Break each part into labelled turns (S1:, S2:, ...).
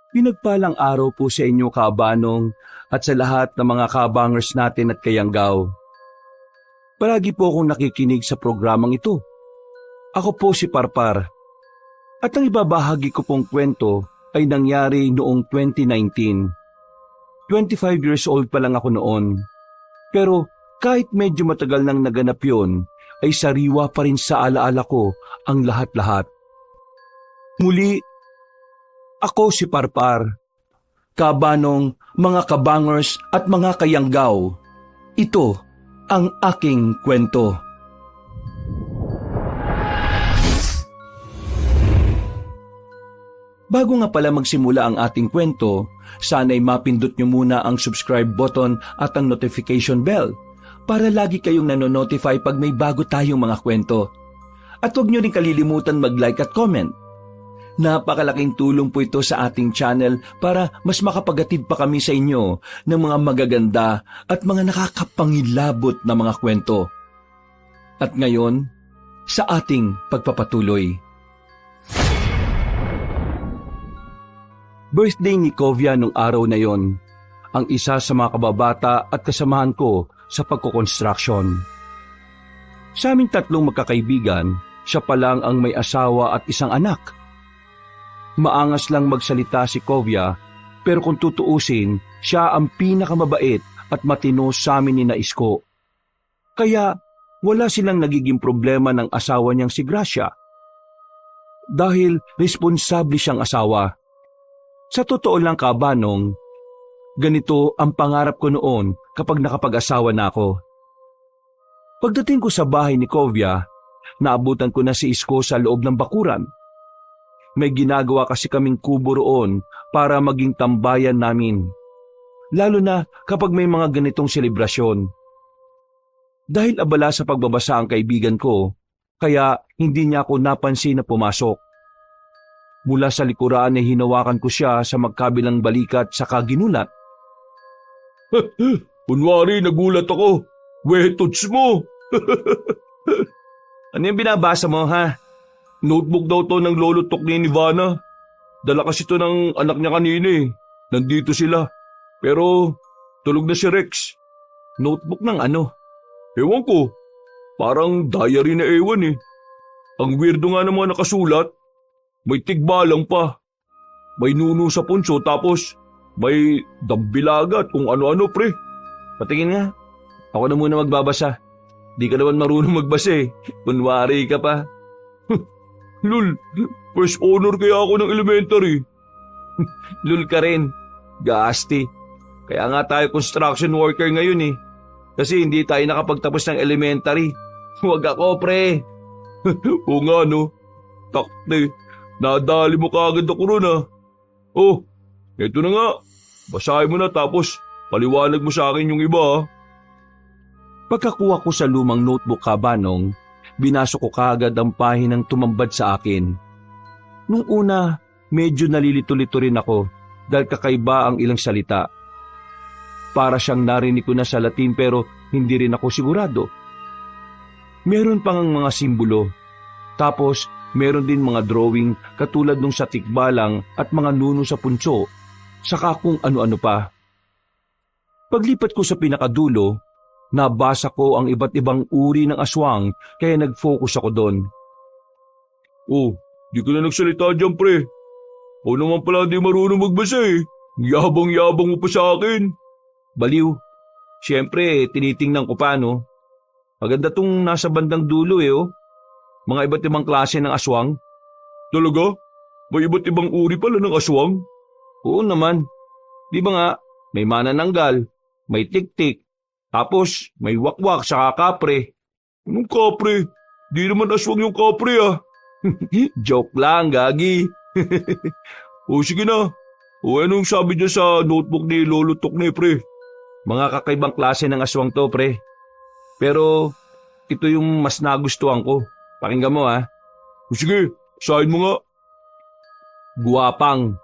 S1: Pinagpalang araw po sa inyo, Kaabanong, at sa lahat ng mga kabangers natin at kayanggaw. Palagi po akong nakikinig sa programang ito. Ako po si Parpar. At ang ibabahagi ko pong kwento ay nangyari noong 2019. 25 years old pa lang ako noon. Pero kahit medyo matagal nang naganap yon, ay sariwa pa rin sa alaala ko ang lahat-lahat. Muli, ako si Parpar. Kabanong, mga kabangers at mga kayanggaw. Ito ang aking kwento. Bago nga pala magsimula ang ating kwento, sana'y mapindot nyo muna ang subscribe button at ang notification bell para lagi kayong nanonotify pag may bago tayong mga kwento. At huwag nyo rin kalilimutan mag-like at comment. Napakalaking tulong po ito sa ating channel para mas makapagatid pa kami sa inyo ng mga magaganda at mga nakakapangilabot na mga kwento. At ngayon, sa ating pagpapatuloy. Birthday ni Kovia nung araw na yon, ang isa sa mga kababata at kasamahan ko sa pagkukonstruksyon. Sa aming tatlong magkakaibigan, siya pa lang ang may asawa at isang anak. Maangas lang magsalita si Kovia, pero kung tutuusin, siya ang pinakamabait at matino sa amin ni Naisko. Kaya wala silang nagiging problema ng asawa niyang si Gracia. Dahil responsable siyang asawa. Sa totoo lang, Kabanong, ganito ang pangarap ko noon kapag nakapag-asawa na ako. Pagdating ko sa bahay ni Kovia, naabutan ko na si Isko sa loob ng bakuran. May ginagawa kasi kaming kubo roon para maging tambayan namin. Lalo na kapag may mga ganitong selebrasyon. Dahil abala sa pagbabasa ang kaibigan ko, kaya hindi niya ako napansin na pumasok. Mula sa likuran ay hinawakan ko siya sa magkabilang balikat sa kaginulat. Kunwari nagulat ako. Wetots mo. Ano yung binabasa mo, ha? Notebook daw to ng lolo Tokni ni Ivana. Dala kasi to ng anak niya kanina eh. Nandito sila. Pero tulog na si Rex. Notebook ng ano? Ewan ko. Parang diary na ewan eh. Ang weirdo nga naman nakasulat. May tigbalang pa. May nuno sa punso tapos may dambilaga at kung ano-ano pre. Patingin nga. Ako na muna magbabasa. Di ka naman marunong magbasa eh. Kunwari ka pa.
S2: Lul, first honor kaya ako ng elementary.
S1: Lul ka rin. Gasti. Kaya nga tayo construction worker ngayon eh. Kasi hindi tayo nakapagtapos ng elementary. Huwag ako, pre.
S2: Oo nga no. Takte, nadali mo kaagad ako ron ah. Oh, eto na nga. Basahin mo na tapos paliwanag mo sa akin yung iba ah.
S1: Pagkakuha ko sa lumang notebook, Kabanong, binasok ko kaagad ang pahinang tumambad sa akin. Nung una, medyo nalilito-lito rin ako dahil kakaiba ang ilang salita. Para siyang narinig ko na sa Latin pero hindi rin ako sigurado. Meron pang ang mga simbolo. Tapos meron din mga drawing katulad nung sa tikbalang at mga nuno sa punso, saka kung ano-ano pa. Paglipat ko sa pinakadulo, nabasa ko ang iba't ibang uri ng aswang kaya nag-focus ako doon.
S2: Oh, di ka na nagsalita dyan pre. O naman pala di marunong magbasa eh. Yabang-yabang mo pa sa akin.
S1: Baliw. Siyempre, tinitingnan ko pa no. Maganda tong nasa bandang dulo eh oh. Mga iba't ibang klase ng aswang.
S2: Talaga? May iba't ibang uri pala ng aswang?
S1: Oo naman. Di ba nga, may manananggal, may tik-tik, tapos may wakwak saka kapre.
S2: Anong kapre? Di naman aswang yung kapre ah.
S1: Joke lang, gagi.
S2: O sige na. O anong sabi niya sa notebook ni Lolo Tokne pre?
S1: Mga kakaibang klase ng aswang to pre. Pero ito yung mas nagustuhan ko. Pakinggan mo ha.
S2: O sige, sahin mo nga.
S1: Guwapang.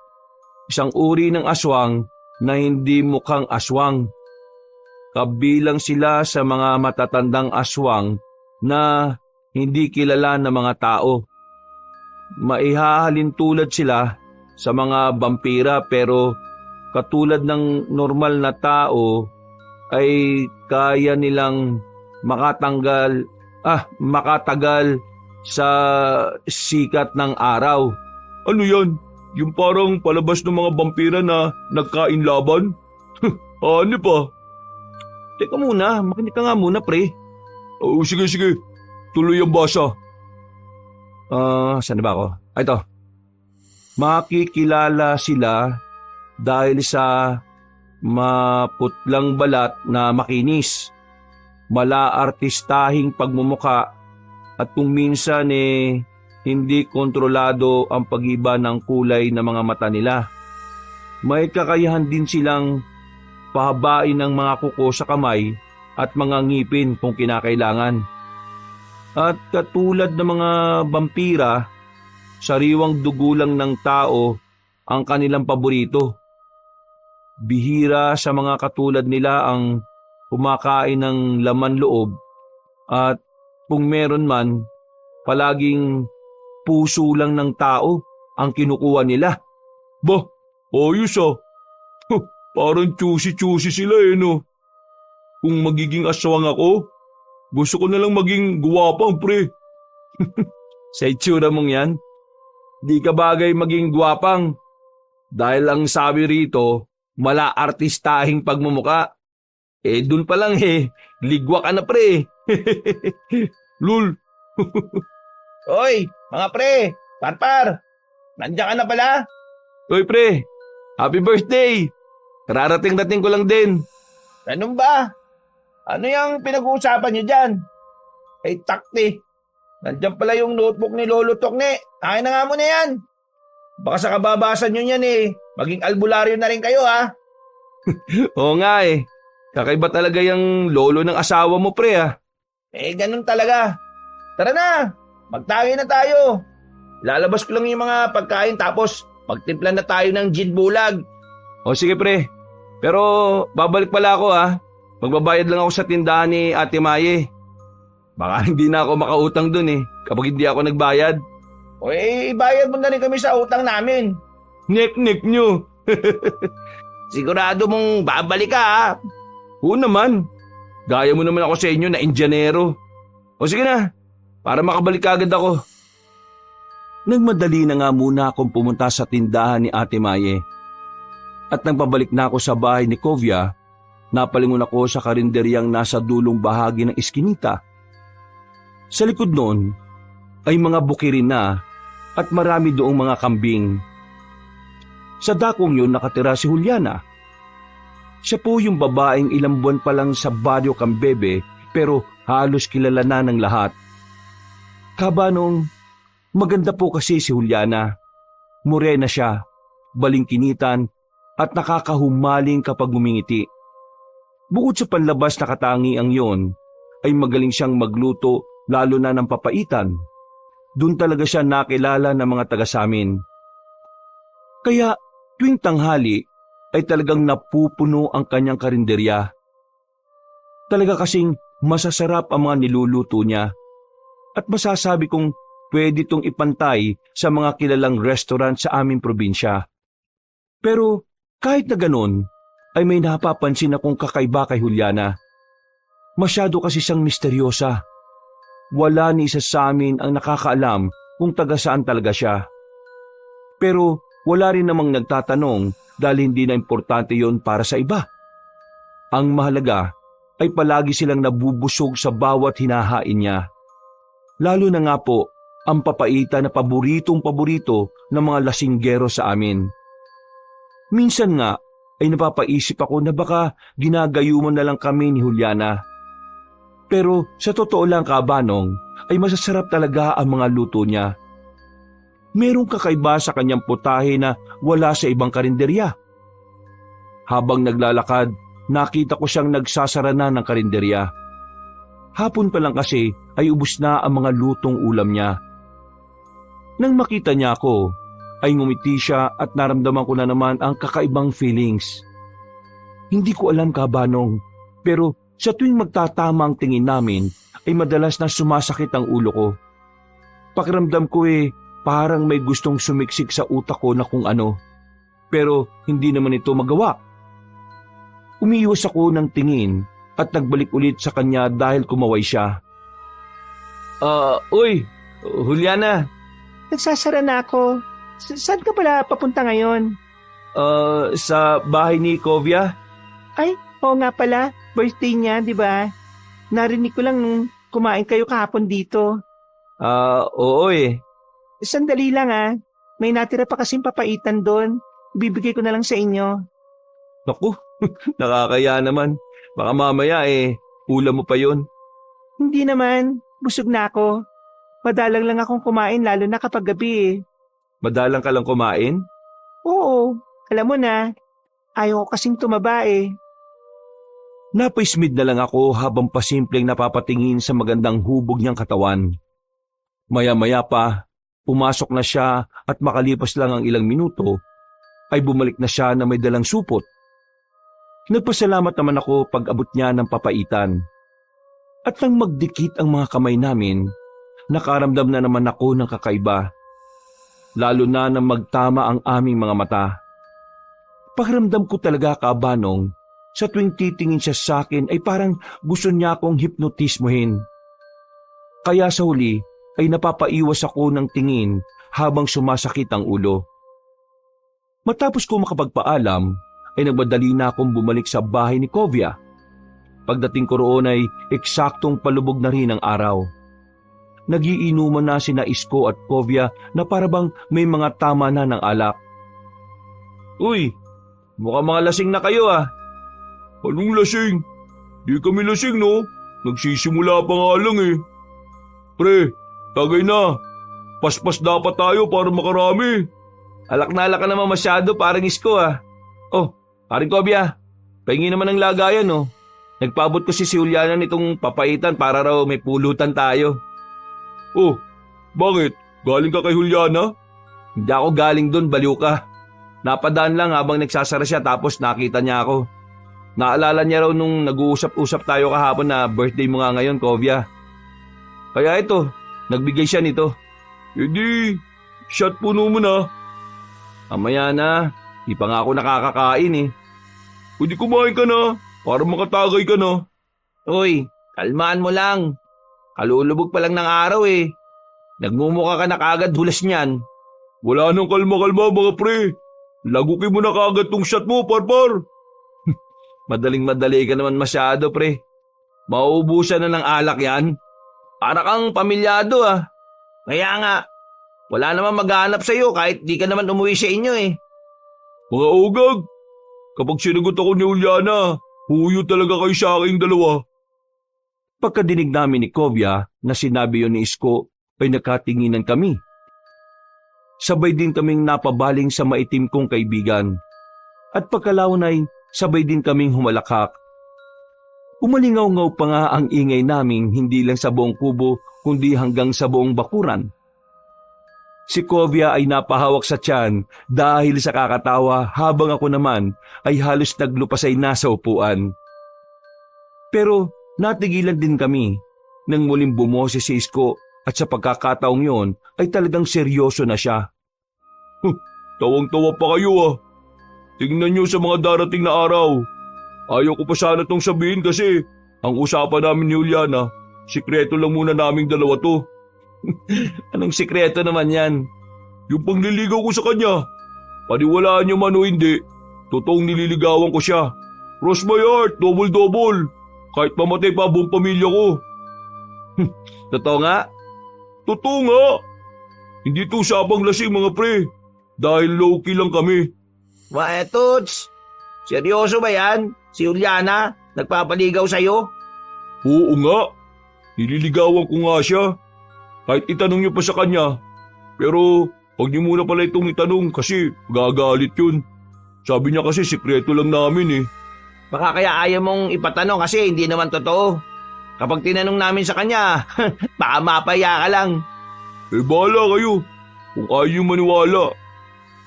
S1: Isang uri ng aswang na hindi mukhang aswang. Kabilang sila sa mga matatandang aswang na hindi kilala ng mga tao. Maihahalin tulad sila sa mga vampira pero katulad ng normal na tao ay kaya nilang makatagal sa sikat ng araw.
S2: Ano yan? Yung parang palabas ng mga vampira na nagkain laban? Ano pa?
S1: Teka muna, makinig ka nga muna, pre.
S2: Oh, sige. Tuloy ang basa.
S1: Saan na ba ako? Ito. Makikilala sila dahil sa maputlang balat na makinis, malaartistahing pagmumuka, at kung minsan hindi kontrolado ang pag-iba ng kulay ng mga mata nila. May kakayahan din silang pahabain ng mga kuko sa kamay at mga ngipin kung kinakailangan. At katulad ng mga vampira, sariwang dugo lang ng tao ang kanilang paborito. Bihira sa mga katulad nila ang kumakain ng laman loob, at kung meron man, palaging puso lang ng tao ang kinukuha nila.
S2: Bah, ayos ah. Parang choosy sila no. Kung magiging aswang ako, gusto ko na lang maging guwapang, pre.
S1: Sa itsura mong yan, di ka bagay maging guwapang. Dahil ang sabi rito, malaartistahing pagmumuka. Dun pa lang ligwa ka na, pre.
S2: Lul.
S3: Hoy, mga pre, Parpar, nandiyan ka na pala?
S1: Oy, pre, happy birthday! Kararating-dating ko lang din.
S3: Ganun ba? Ano yung pinag-uusapan niyo dyan? Takti, nandiyan pala yung notebook ni Lolo Tokne. Akin na nga muna yan. Baka sa kababasa nyo yan maging albularyo na rin kayo ha.
S1: Oo nga kakaiba talaga yung lolo ng asawa mo, pre
S3: Ganun talaga. Tara na, magtangin na tayo. Lalabas ko lang yung mga pagkain tapos magtimpla na tayo ng gin bulag.
S1: O sige, pre. Pero babalik pala ako Magbabayad lang ako sa tindahan ni Ate Maye. Baka hindi na ako makautang dun kapag hindi ako nagbayad.
S3: O bayad mo na rin kami sa utang namin.
S1: Nek-nek nyo.
S3: Sigurado mong babalik ka ha?
S1: Oo naman. Gaya mo naman ako sa inyo na Indianero. O sige na, para makabalik agad ako. Nagmadali na nga muna akong pumunta sa tindahan ni Ate Maye. At nang pabalik na ako sa bahay ni Kovia, napalingon ako sa karinderyang nasa dulong bahagi ng iskinita. Sa likod noon ay mga bukirin na at marami doong mga kambing. Sa dakong yun nakatira si Juliana. Siya po yung babaeng ilang buwan pa lang sa Barrio Cambebe pero halos kilala na ng lahat. Kabanong, maganda po kasi si Juliana. Morena siya, balingkinitan at nakakahumaling kapag ngumingiti. Bukod sa panlabas na katangiang yon, ay magaling siyang magluto lalo na ng papaitan. Doon talaga siya nakilala ng mga taga-samin. Kaya tuwing tanghali ay talagang napupuno ang kanyang karinderya. Talaga kasing masasarap ang mga niluluto niya at masasabi kong pwede itong ipantay sa mga kilalang restaurant sa aming probinsya. Pero kahit na ganon, ay may napapansin akong kakaiba kay Juliana. Masyado kasi siyang misteryosa. Wala ni isa sa amin ang nakakaalam kung taga saan talaga siya. Pero wala rin namang nagtatanong dahil hindi na importante yon para sa iba. Ang mahalaga ay palagi silang nabubusog sa bawat hinahain niya. Lalo na nga po ang papaita na paboritong-paborito ng mga lasinggero sa amin. Minsan nga ay napapaisip ako na baka ginagayuman na lang kami ni Juliana. Pero sa totoo lang, Kabanong, ay masasarap talaga ang mga luto niya. Merong kakaiba sa kanyang putahe na wala sa ibang karinderya. Habang naglalakad, nakita ko siyang nagsasara na ng karinderya. Hapon pa lang kasi ay ubos na ang mga lutong ulam niya. Nang makita niya ako, ay ngumiti siya at naramdaman ko na naman ang kakaibang feelings. Hindi ko alam, Kabanong, pero sa tuwing magtatama ang tingin namin ay madalas na sumasakit ang ulo ko. Pakiramdam ko parang may gustong sumiksik sa utak ko na kung ano. Pero hindi naman ito magawa. Umiiwas ako ng tingin at nagbalik ulit sa kanya dahil kumaway siya. Uy, Juliana.
S4: Nagsasara na ako. Saan ka pala papunta ngayon?
S1: Sa bahay ni Kovia?
S4: Ay, oo nga pala. Birthday niya, di ba? Narinig ko lang nung kumain kayo kahapon dito.
S1: Oo eh.
S4: Sandali lang May natira pa kasing papaitan doon. Ibibigay ko na lang sa inyo.
S1: Naku, nakakaya naman. Baka mamaya ulam mo pa yon.
S4: Hindi naman. Busog na ako. Madalang lang akong kumain lalo na kapag gabi
S1: Madalang ka lang kumain?
S4: Oo, alam mo na. Ayaw ko kasing tumaba
S1: Napaismid na lang ako habang pasimpleng napapatingin sa magandang hubog niyang katawan. Maya-maya pa, pumasok na siya at makalipas lang ang ilang minuto, ay bumalik na siya na may dalang supot. Nagpasalamat naman ako pag abot niya ng papaitan. At nang magdikit ang mga kamay namin, nakaramdam na naman ako ng kakaiba. Lalo na nang magtama ang aming mga mata. Pakiramdam ko talaga, Kabanong, sa tuwing titingin siya sa akin ay parang gusto niya akong hipnotismohin. Kaya sa huli ay napapaiwas ako ng tingin habang sumasakit ang ulo. Matapos ko makapagpaalam, ay nagmadali na akong bumalik sa bahay ni Kovia. Pagdating ko roon ay eksaktong palubog na rin ang araw. Nagiinuman na sina Isko at Kovia na parabang may mga tama na ng alak.
S2: Uy,
S1: mukhang mga lasing na kayo
S2: Anong lasing? Di kami lasing, no? Nagsisimula pa nga lang Pre, tagay na. Paspas dapat tayo para makarami.
S1: Alak na alak ka naman masyado, parang Isko Oh, paring Kovia, pahingi naman ng lagayan Nagpaabot ko si Juliana nitong papaitan para raw may pulutan tayo.
S2: Oh, bakit? Galing ka kay Juliana?
S1: Hindi ako galing doon, baliw ka. Napadaan lang habang nagsasara siya tapos nakita niya ako. Naalala niya raw nung nag-uusap-usap tayo kahapon na birthday mo nga ngayon, Kovia. Kaya ito, nagbigay siya nito.
S2: Hindi, shot puno mo na.
S1: Mamaya na, di pa nga ako nakakakain
S2: Pwede kumain ka na, para makatagay ka na.
S1: Uy, kalmaan mo lang. Kalulubog pa lang ng araw Nagmumukha ka na kagad hulas niyan.
S2: Wala nang kalma-kalma mga pre. Lagukin mo na kagad tong shot mo, parpar.
S1: Madaling-madali ka naman masyado, pre. Mauubusan na ng alak yan. Para kang pamilyado Kaya nga, wala naman maghahanap sa'yo kahit di ka naman umuwi sa inyo
S2: Mga ugag, kapag sinagot ako ni Juliana, huyo talaga kayo sa aking dalawa.
S1: Pagkadinig namin ni Kovia na sinabi yon ni Isko ay nakatinginan kami. Sabay din kaming napabaling sa maitim kong kaibigan. At pagkalawon ay sabay din kaming humalakhak. Umalingaw-ngaw pa nga ang ingay naming hindi lang sa buong kubo kundi hanggang sa buong bakuran. Si Kovia ay napahawak sa tiyan dahil sa kakatawa habang ako naman ay halos naglupasay na sa upuan. Pero natigilan din kami nang muling bumoses si Isko at sa pagkakataong yon ay talagang seryoso na siya.
S2: Tawang-tawa pa kayo Tingnan nyo sa mga darating na araw. Ayaw ko pa sana itong sabihin kasi ang usapan namin ni Juliana, sikreto lang muna naming dalawa to.
S1: Anong sikreto naman yan?
S2: Yung pangliligaw ko sa kanya. Paniwalaan nyo man o hindi, totoong nililigawan ko siya. Cross my heart, double-double. Kahit mamatay pa buong pamilya ko.
S1: Totoo nga?
S2: Totoo nga. Hindi to usapang lasing mga pre. Dahil low-key lang kami.
S3: Toots, seryoso ba yan? Si Juliana, nagpapaligaw sa'yo?
S2: Oo nga. Nililigawan ko nga siya. Kahit itanong niyo pa sa kanya. Pero huwag niyo muna pala itong itanong kasi gagalit yun. Sabi niya kasi sikreto lang namin
S3: Baka kaya ayaw mong ipatanong kasi hindi naman totoo. Kapag tinanong namin sa kanya, baka mapaya ka lang.
S2: Bahala kayo. Kung ayaw niyo maniwala.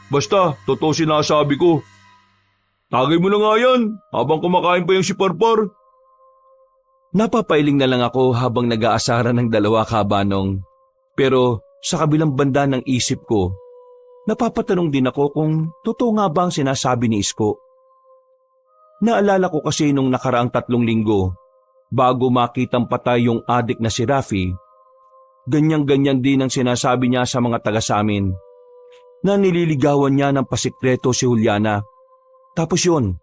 S2: Basta, totoo sinasabi ko. Tagay mo na nga yan, habang kumakain pa yung si Parpar.
S1: Napapailing na lang ako habang nag-aasara ng dalawa, Kabanong. Pero sa kabilang banda ng isip ko, napapatanong din ako kung totoo nga ba ang sinasabi ni Isko. Naalala ko kasi nung nakaraang 3 linggo, bago makitang patay yung adik na si Rafi, ganyan-ganyan din ang sinasabi niya sa mga taga sa amin, na nililigawan niya ng pasikreto si Juliana. Tapos yun,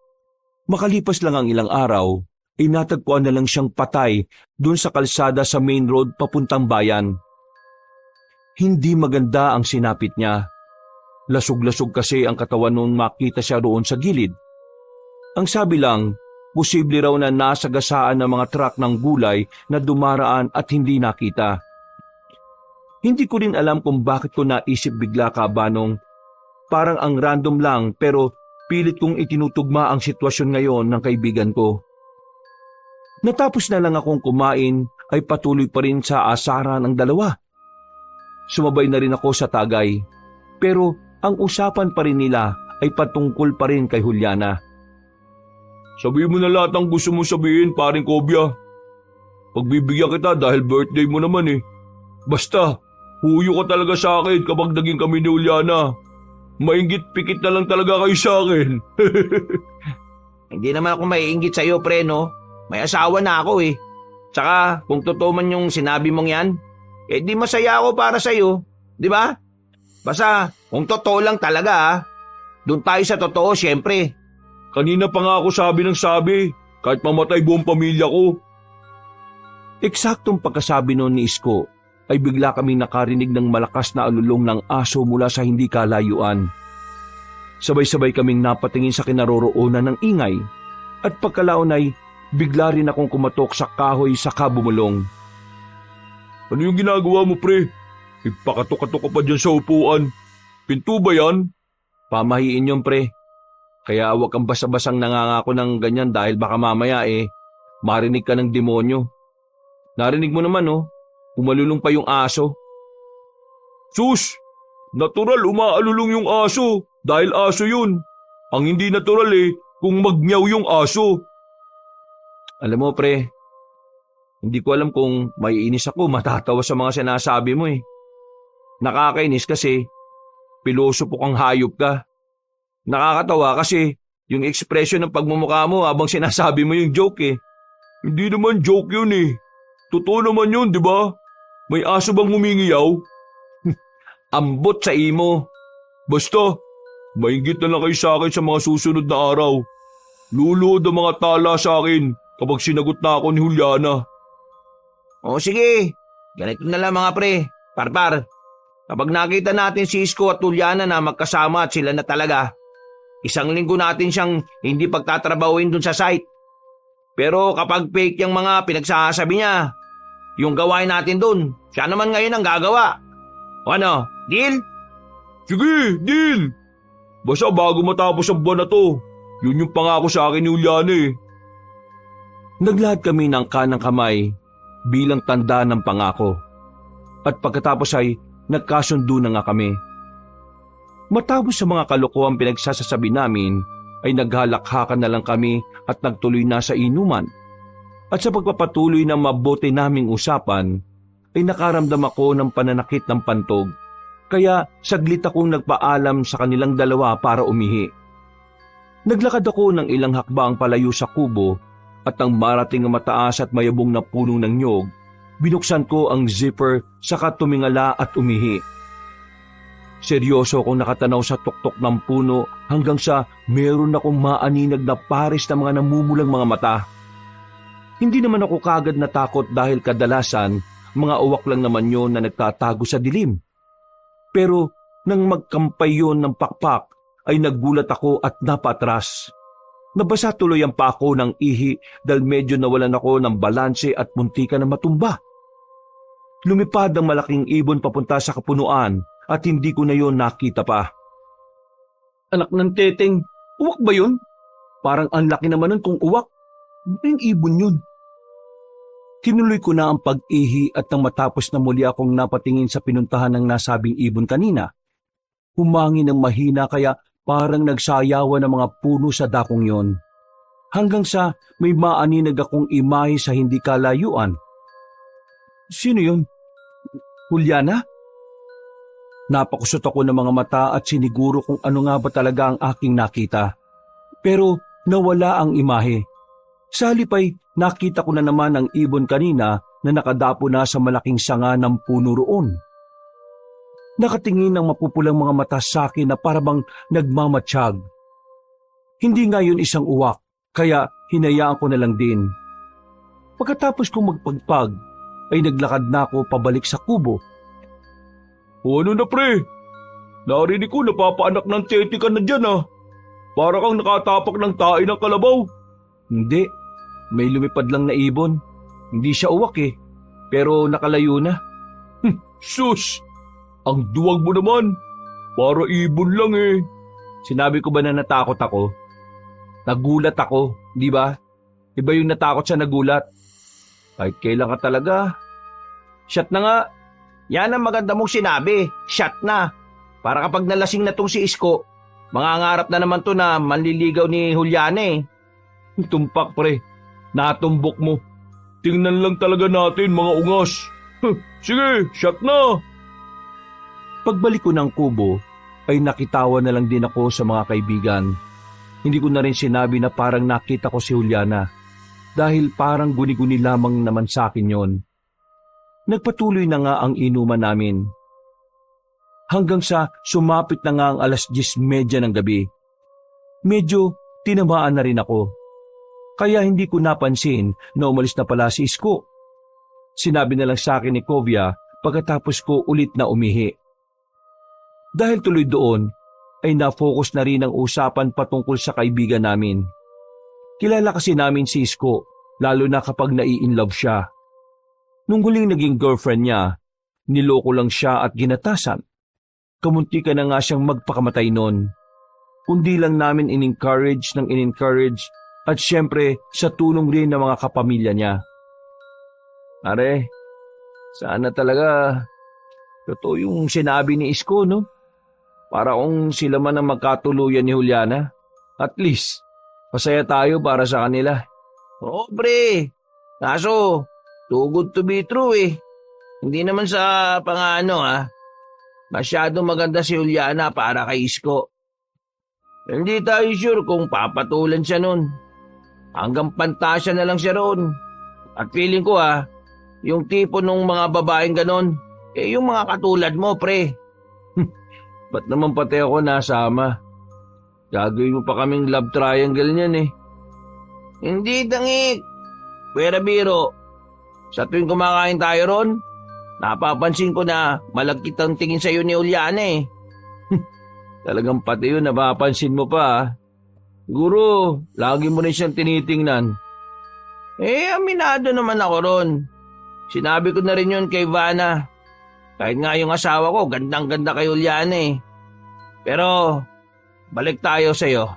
S1: makalipas lang ang ilang araw, natagpuan na lang siyang patay dun sa kalsada sa main road papuntang bayan. Hindi maganda ang sinapit niya. Lasog-lasog kasi ang katawan nung makita siya roon sa gilid. Ang sabi lang, posible raw na nasagasaan ng mga truck ng gulay na dumaraan at hindi nakita. Hindi ko rin alam kung bakit ko naisip bigla kabanong. Parang ang random lang pero pilit kong itinutugma ang sitwasyon ngayon ng kaibigan ko. Natapos na lang akong kumain ay patuloy pa rin sa asaran ang dalawa. Sumabay na rin ako sa tagay, pero ang usapan pa rin nila ay patungkol pa rin kay Juliana.
S2: Sabihin mo na lahat ang gusto mo sabihin, paring Kobya. Pagbibigyan kita dahil birthday mo naman eh. Basta, huyo ka talaga sa akin kapag naging kami ni Juliana. Mainggit-pikit na lang talaga kayo sa akin.
S3: Hindi naman ako maiinggit sa'yo, pre, no? May asawa na ako eh. Tsaka, kung totoo man yung sinabi mong yan, di masaya ako para sa'yo. Di ba? Basta, kung totoo lang talaga doon tayo sa totoo, syempre.
S2: Kanina pa nga ako sabi ng sabi, kahit mamatay buong pamilya ko.
S1: Eksaktong pagkasabi noon ni Isko, ay bigla kaming nakarinig ng malakas na alulong ng aso mula sa hindi kalayuan. Sabay-sabay kaming napatingin sa kinaroroonan ng ingay, at pagkalaon ay bigla rin akong kumatok sa kahoy sa kabumulong.
S2: Ano yung ginagawa mo, pre? Ipakatok-katok ka pa dyan sa upuan. Pinto ba yan?
S1: Pamahiin yun, pre. Kaya huwag kang basa-basang nangangako ng ganyan dahil baka mamaya marinig ka ng demonyo. Narinig mo naman, umalulong pa yung aso.
S2: Sus! Natural umaalulong yung aso dahil aso yun. Ang hindi natural kung magmeow yung aso.
S1: Alam mo, pre, hindi ko alam kung maiinis ako, matatawa sa mga sinasabi mo Nakakainis kasi pilosopo kang hayop ka. Nakakatawa kasi yung ekspresyon ng pagmumukha mo habang sinasabi mo yung joke
S2: Hindi naman joke yun Totoo naman yun, di ba? May aso bang humingiyaw?
S1: Ambot sa imo.
S2: Basta, mainggit na lang kayo sa akin sa mga susunod na araw. Luluhod ang mga tala sa akin kapag sinagot na ako ni Juliana.
S3: O sige, ganito na lang mga pre. Parpar, kapag nakita natin si Isko at Juliana na magkasama at sila na talaga, 1 linggo natin siyang hindi pagtatrabahuin dun sa site. Pero kapag fake yung mga pinagsasabi niya, yung gawain natin dun, siya naman ngayon ang gagawa. O ano, deal?
S2: Sige, deal! Basta bago matapos ang buwan na to, yun yung pangako sa akin ni Juliana
S1: Naglahad kami ng kanang kamay bilang tanda ng pangako. At pagkatapos ay nagkasundo na nga kami. Matapos sa mga kalokohang pinagsasasabi namin, ay naghalakhakan na lang kami at nagtuloy na sa inuman. At sa pagpapatuloy ng mabuti naming usapan, ay nakaramdam ako ng pananakit ng pantog. Kaya saglit akong nagpaalam sa kanilang dalawa para umihi. Naglakad ako ng ilang hakbang palayo sa kubo at nang marating ang mataas at mayabong na puno ng nyog, binuksan ko ang zipper saka tumingala at umihi. Seryoso akong nakatanaw sa tuktok ng puno hanggang sa meron akong maaninag na pares na mga namumulang mga mata. Hindi naman ako kagad natakot dahil kadalasan mga uwak lang naman yon na nagtatago sa dilim. Pero nang magkampay yon ng pakpak ay nagulat ako at napatras. Nabasa tuloy ang pako ng ihi dahil medyo nawalan ako ng balanse at muntika na matumba. Lumipad ang malaking ibon papunta sa kapunuan at hindi ko na yon nakita pa. Anak ng teteng, uwak ba yun? Parang ang laki naman nun kung uwak. Yung ibon yun. Tinuloy ko na ang pag-ihi at nang matapos na muli akong napatingin sa pinuntahan ng nasabing ibon kanina. Humangin ng mahina kaya parang nagsayawan ng mga puno sa dakong yon. Hanggang sa may maaninag akong imahe sa hindi kalayuan. Sino yun? Juliana? Napakusot ako ng mga mata at siniguro kung ano nga ba talaga ang aking nakita. Pero nawala ang imahe. Sa halip ay nakita ko na naman ang ibon kanina na nakadapo na sa malaking sanga ng puno roon. Nakatingin ng mapupulang mga mata sa akin na parabang nagmamatsyag. Hindi nga yun isang uwak, kaya hinayaan ko na lang din. Pagkatapos kong magpagpag, ay naglakad na ako pabalik sa kubo.
S2: O ano na pre? Narinig ko napapaanak ng teti ka na dyan ah. Para kang nakatapak ng tae ng kalabaw.
S1: Hindi, may lumipad lang na ibon. Hindi siya uwak eh, pero nakalayo na.
S2: Sus! Ang duwag mo naman. Para ibon lang eh.
S1: Sinabi ko ba na natakot ako? Nagulat ako, di ba? Iba yung natakot sa nagulat. Kahit kailan ka talaga. Shot na nga.
S3: Yan ang maganda mong sinabi. Shot na. Para kapag nalasing na tong si Isko, mangangarap na naman to na manliligaw ni Juliana eh.
S1: Tumpak pre, natumbok mo.
S2: Tingnan lang talaga natin mga ungas. Sige, shot na.
S1: Pagbalik ko ng kubo, ay nakitawa na lang din ako sa mga kaibigan. Hindi ko na rin sinabi na parang nakita ko si Juliana dahil parang guni-guni lamang naman sa akin yon. Nagpatuloy na nga ang inuman namin. Hanggang sa sumapit na nga ang 10:30 ng gabi. Medyo tinamaan na rin ako. Kaya hindi ko napansin na umalis na pala si Isko. Sinabi na lang sa akin ni Kovia pagkatapos ko ulit na umihi. Dahil tuloy doon, ay na-focus na rin ang usapan patungkol sa kaibigan namin. Kilala kasi namin si Isko, lalo na kapag nai-inlove siya. Nung huling naging girlfriend niya, niloko lang siya at ginatasan. Kamunti ka na nga siyang magpakamatay noon. Kundi lang namin in-encourage at syempre sa tulong rin ng mga kapamilya niya. Are, sana talaga totoo yung sinabi ni Isko, no? Para kung sila man ang magkatuluyan ni Juliana, at least, masaya tayo para sa kanila.
S3: Oo, pre. Kaso, too good to be true eh. Hindi naman sa pangano Masyadong maganda si Juliana para kay Isko. Hindi tayo sure kung papatulan siya nun. Hanggang pantasya na lang siya roon. At feeling ko yung tipo nung mga babaeng ganon, yung mga katulad mo, pre.
S1: Ba't naman pati ako nasama? Gagawin mo pa kaming love triangle niyan eh.
S3: Hindi, dangik. Pwera biro. Sa tuwing kumakain tayo ron, napapansin ko na malagkit ang tingin sa'yo ni Juliana eh.
S1: Talagang pati yun, napapansin mo pa. Siguro, lagi mo rin siyang tinitingnan.
S3: Aminado naman ako ron. Sinabi ko na rin yun kay Vanna. Kahit nga yung asawa ko, gandang-ganda kay Juliana eh. Pero, balik tayo sa'yo.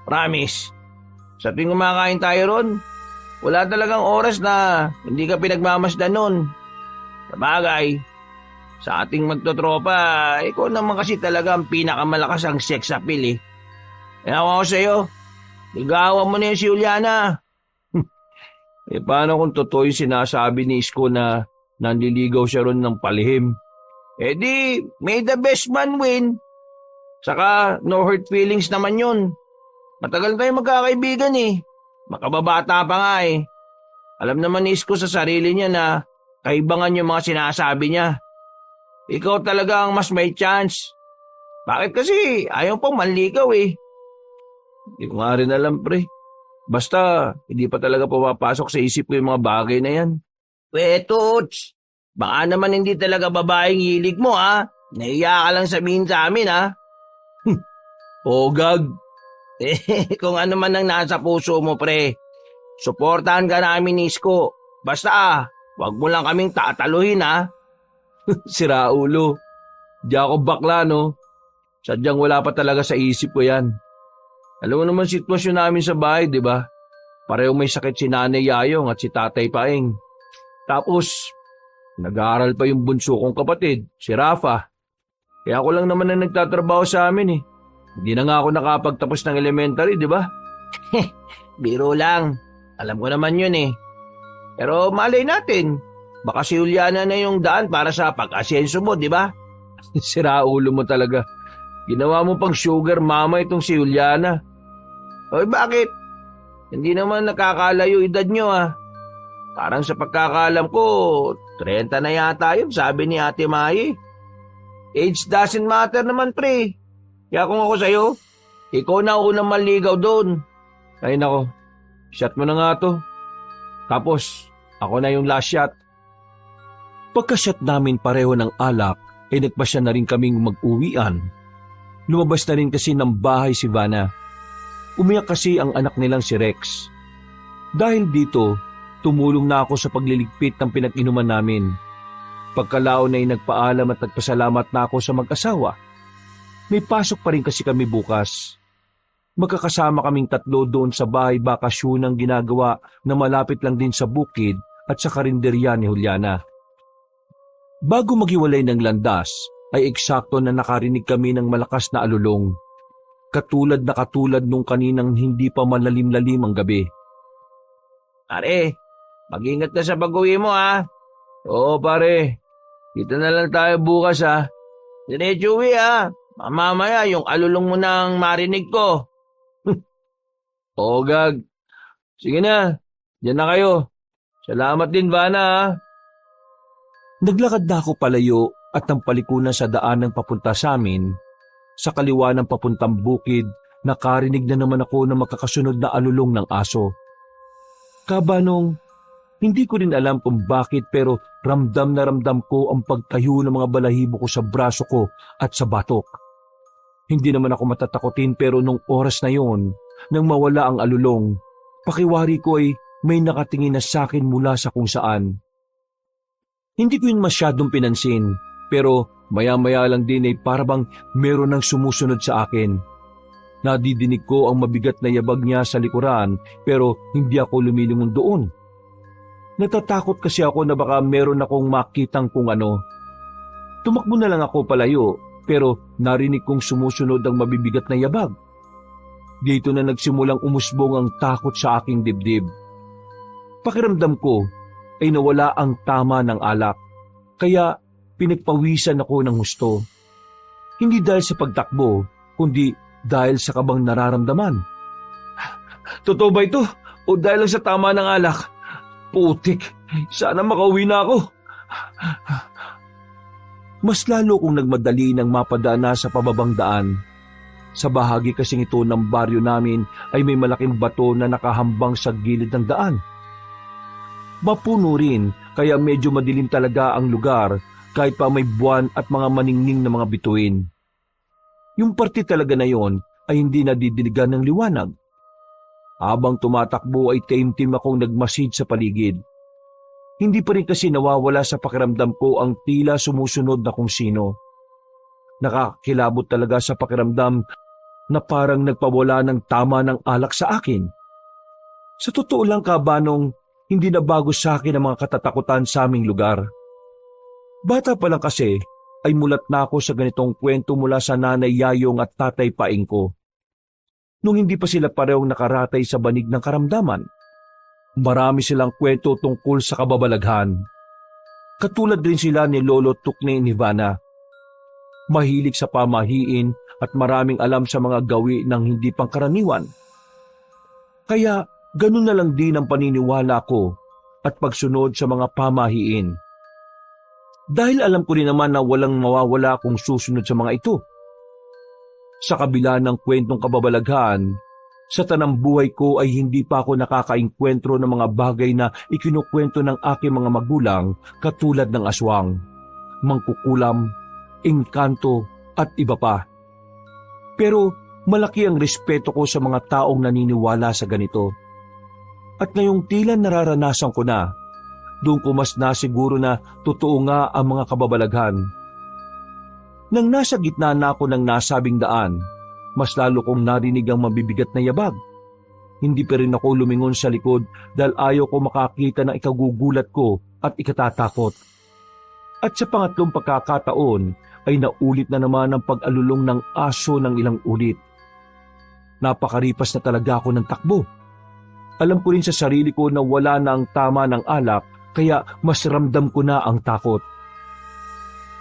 S3: Promise. Sa tuwing kumakain tayo ron, wala talagang oras na hindi ka pinagmamasdan nun. Sabagay, sa ating magtotropa, ikaw naman kasi talaga ang pinakamalakas ang sex appeal eh. Ewan ko sa'yo, ligawan mo na yun si Juliana.
S1: Paano kung totoo yung sinasabi ni Isko na nanliligaw siya ron ng palihim?
S3: Di, may the best man win. Saka, no hurt feelings naman yun. Matagal tayo magkakaibigan eh. Makababata pa nga eh. Alam naman ni Isko sa sarili niya na kaibangan yung mga sinasabi niya. Ikaw talaga ang mas may chance. Bakit kasi ayaw pang manligaw eh?
S1: Hindi ko nga rin alam pre. Basta hindi pa talaga pumapasok sa isip ko yung mga bagay na yan.
S3: Tuts, baka naman hindi talaga babaeng hilig mo Nahiya ka lang sabihin sa amin
S1: Gag.
S3: Kung ano man ang nasa puso mo pre, suportahan ka namin ni Isko. Basta wag mo lang kaming tataluhin
S1: Sira ulo. Di ako bakla no. Sadyang wala pa talaga sa isip ko yan. Alam mo naman sitwasyon namin sa bahay, di ba? Pareho may sakit si Nanay Yayong at si Tatay Paeng. Tapos, nag-aaral pa yung bunso kong kapatid, si Rafa. Kaya ako lang naman na nagtatrabaho sa amin eh. Hindi na nga ako nakapagtapos ng elementary, di ba?
S3: Biro lang. Alam ko naman yun eh. Pero malay natin, baka si Juliana na yung daan para sa pag-asenso mo, di ba? Sira ulo mo talaga. Ginawa mo pang sugar mama itong si Juliana. Oy, bakit? Hindi naman nakakalayo edad nyo Parang sa pagkakalam ko, 30 na yata yun, sabi ni Ate Mai. Age doesn't matter naman, pre. Kaya kung ako sa'yo, ikaw na unang maligaw doon. Ay nako, shot mo na nga to. Tapos, ako na yung last shot.
S1: Pagka-shot namin pareho ng alak, ay nagpasya na rin kaming mag-uwian. Lumabas na rin kasi ng bahay si Vanna. Umiyak kasi ang anak nilang si Rex. Dahil dito, tumulong na ako sa pagliligpit ng pinag-inuman namin. Pagkalaon ay nagpaalam at nagpasalamat na ako sa mag-asawa. May pasok pa rin kasi kami bukas. Magkakasama kaming 3 doon sa bahay bakasyon ang ginagawa na malapit lang din sa bukid at sa karinderya ni Juliana. Bago maghiwalay ng landas, ay eksakto na nakarinig kami ng malakas na alulong. Katulad nung kaninang hindi pa malalim-lalim ang gabi.
S3: Pare, mag-ingat ka sa pag-uwi mo Oo pare, dito na lang tayo bukas Diretso uwi Mamaya yung alulong mo nang marinig ko. Oo gag. Sige na, dyan na kayo. Salamat din Vanna
S1: Naglakad na ako palayo at nang palikunan sa daan ng papunta sa amin. Sa kaliwa ng papuntang bukid, nakarinig na naman ako ng makakasunod na alulong ng aso. Kabanong, hindi ko rin alam kung bakit pero ramdam na ramdam ko ang pagtayo ng mga balahibo ko sa braso ko at sa batok. Hindi naman ako matatakotin pero nung oras na yon, nang mawala ang alulong, pakiwari ko ay may nakatingin na sa akin mula sa kung saan. Hindi ko yun masyadong pinansin, pero maya-maya lang din ay parabang meron ng sumusunod sa akin. Nadidinig ko ang mabigat na yabag niya sa likuran pero hindi ako lumilingon doon. Natatakot kasi ako na baka meron akong makitang kung ano. Tumakbo na lang ako palayo pero narinig kong sumusunod ang mabibigat na yabag. Dito na nagsimulang umusbong ang takot sa aking dibdib. Pakiramdam ko ay nawala ang tama ng alak, kaya pinagpawisan ako ng husto. Hindi dahil sa pagtakbo, kundi dahil sa kabang nararamdaman.
S3: Totoo ba ito? O dahil lang sa tama ng alak? Putik, sana makauwi na ako.
S1: Mas lalo kong nagmadali nang mapadana sa pababang daan. Sa bahagi kasing ito ng baryo namin ay may malaking bato na nakahambang sa gilid ng daan. Mapuno rin kaya medyo madilim talaga ang lugar kahit pa may buwan at mga maningning na mga bituin. Yung parte talaga na yon ay hindi nadidiligan ng liwanag. Habang tumatakbo ay taimtim akong nagmasid sa paligid. Hindi pa rin kasi nawawala sa pakiramdam ko ang tila sumusunod na kung sino. Nakakilabot talaga sa pakiramdam na parang nagpawala ng tama ng alak sa akin. Sa totoo lang Kabanong, hindi na bago sa akin ang mga katatakutan sa aming lugar. Bata pa lang kasi ay mulat na ako sa ganitong kwento mula sa nanay Yayong at tatay Paing ko. Nung hindi pa sila parehong nakaratay sa banig ng karamdaman, marami silang kwento tungkol sa kababalaghan. Katulad din sila ni Lolo Tukne ni Vanna. Mahilig sa pamahiin at maraming alam sa mga gawi ng hindi pangkaraniwan. Kaya ganun na lang din ang paniniwala ko at pagsunod sa mga pamahiin. Dahil alam ko rin naman na walang mawawala kung susunod sa mga ito. Sa kabila ng kwentong kababalaghan, sa tanang buhay ko ay hindi pa ako nakakaengkwentro ng mga bagay na ikinukwento ng aking mga magulang katulad ng aswang, mangkukulam, engkanto at iba pa. Pero malaki ang respeto ko sa mga taong naniniwala sa ganito. At ngayong tila nararanasan ko na, doon ko mas nasiguro na totoo nga ang mga kababalaghan. Nang nasa gitna na ako ng nasabing daan, mas lalo kong narinig ang mabibigat na yabag. Hindi pa rin ako lumingon sa likod dahil ayaw ko makakita ng ikagugulat ko at ikatatakot. At sa pangatlong pagkakataon ay naulit na naman ang pag-alulong ng aso ng ilang ulit. Napakaripas na talaga ako ng takbo. Alam ko rin sa sarili ko na wala na ang tama ng alak kaya mas ramdam ko na ang takot.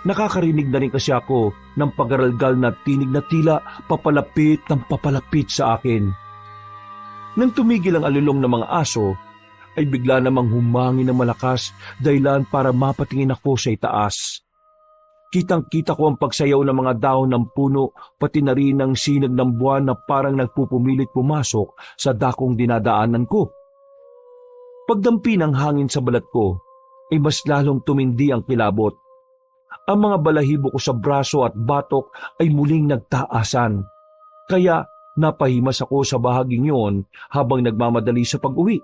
S1: Nakakarinig na rin kasi ako ng pagaralgal na tinig na tila papalapit ng papalapit sa akin. Nang tumigil ang alulong ng mga aso, ay bigla namang humangin ng malakas dahilan para mapatingin ako sa itaas. Kitang-kita ko ang pagsayaw ng mga dahon ng puno pati na rin ang sinag ng buwan na parang nagpupumilit pumasok sa dakong dinadaanan ko. Pagdampi ng hangin sa balat ko, ay mas lalong tumindi ang kilabot. Ang mga balahibo ko sa braso at batok ay muling nagtaasan. Kaya napahimas ako sa bahaging yon habang nagmamadali sa pag-uwi.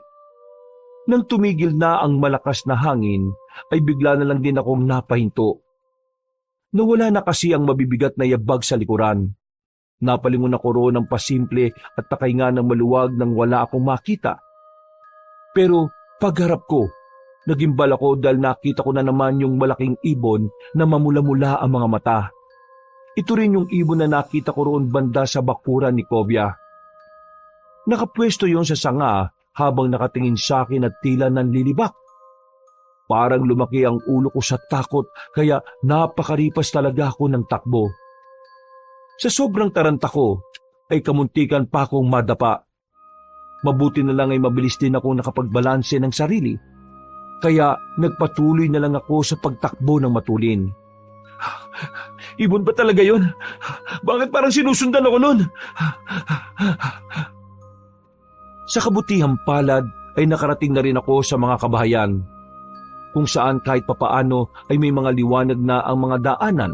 S1: Nang tumigil na ang malakas na hangin, ay bigla na lang din akong napahinto. Nawala na kasi ang mabibigat na yabag sa likuran. Napalingon ako roon ng pasimple at takaynga ng maluwag nang wala akong makita. Pero pagharap ko, nagimbal ako dahil nakita ko na naman yung malaking ibon na mamula-mula ang mga mata. Ito rin yung ibon na nakita ko roon banda sa bakuran ni Kovya. Nakapwesto yon sa sanga habang nakatingin sa akin at tila nanlilibak. Parang lumaki ang ulo ko sa takot kaya napakaripas talaga ako ng takbo. Sa sobrang taranta ko ay kamuntikan pa akong madapa. Mabuti na lang ay mabilis din akong nakapagbalanse ng sarili. Kaya nagpatuloy na lang ako sa pagtakbo ng matulin. Ibon ba talaga yun? Bakit parang sinusundan ako nun? Sa kabutihang palad ay nakarating na rin ako sa mga kabahayan, kung saan kahit papaano ay may mga liwanag na ang mga daanan.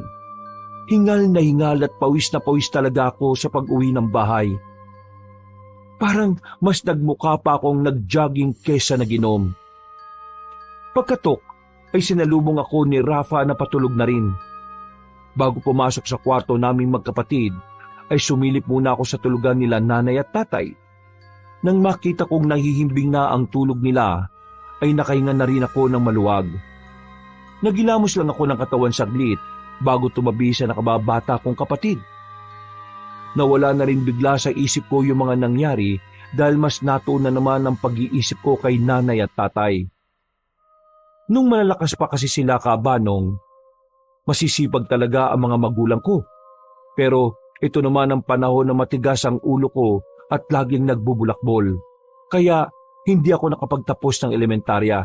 S1: Hingal na hingal at pawis na pawis talaga ako sa pag-uwi ng bahay. Parang mas nagmukha pa akong nag-jogging kesa naginom. Pagkatok ay sinalubong ako ni Rafa na patulog na rin. Bago pumasok sa kwarto naming magkapatid, ay sumilip muna ako sa tulugan nila nanay at tatay. Nang makita kong nahihimbing na ang tulog nila, ay nakahinga na rin ako ng maluwag. Nagilamos lang ako ng katawan saglit bago tumabi sa nakababata kong kapatid. Nawala na rin bigla sa isip ko yung mga nangyari dahil mas natuon na naman ang pag-iisip ko kay nanay at tatay. Nung malalakas pa kasi sila kabanong, masisipag talaga ang mga magulang ko. Pero ito naman ang panahon na matigas ang ulo ko at laging nagbubulakbol. Kaya hindi ako nakapagtapos ng elementarya.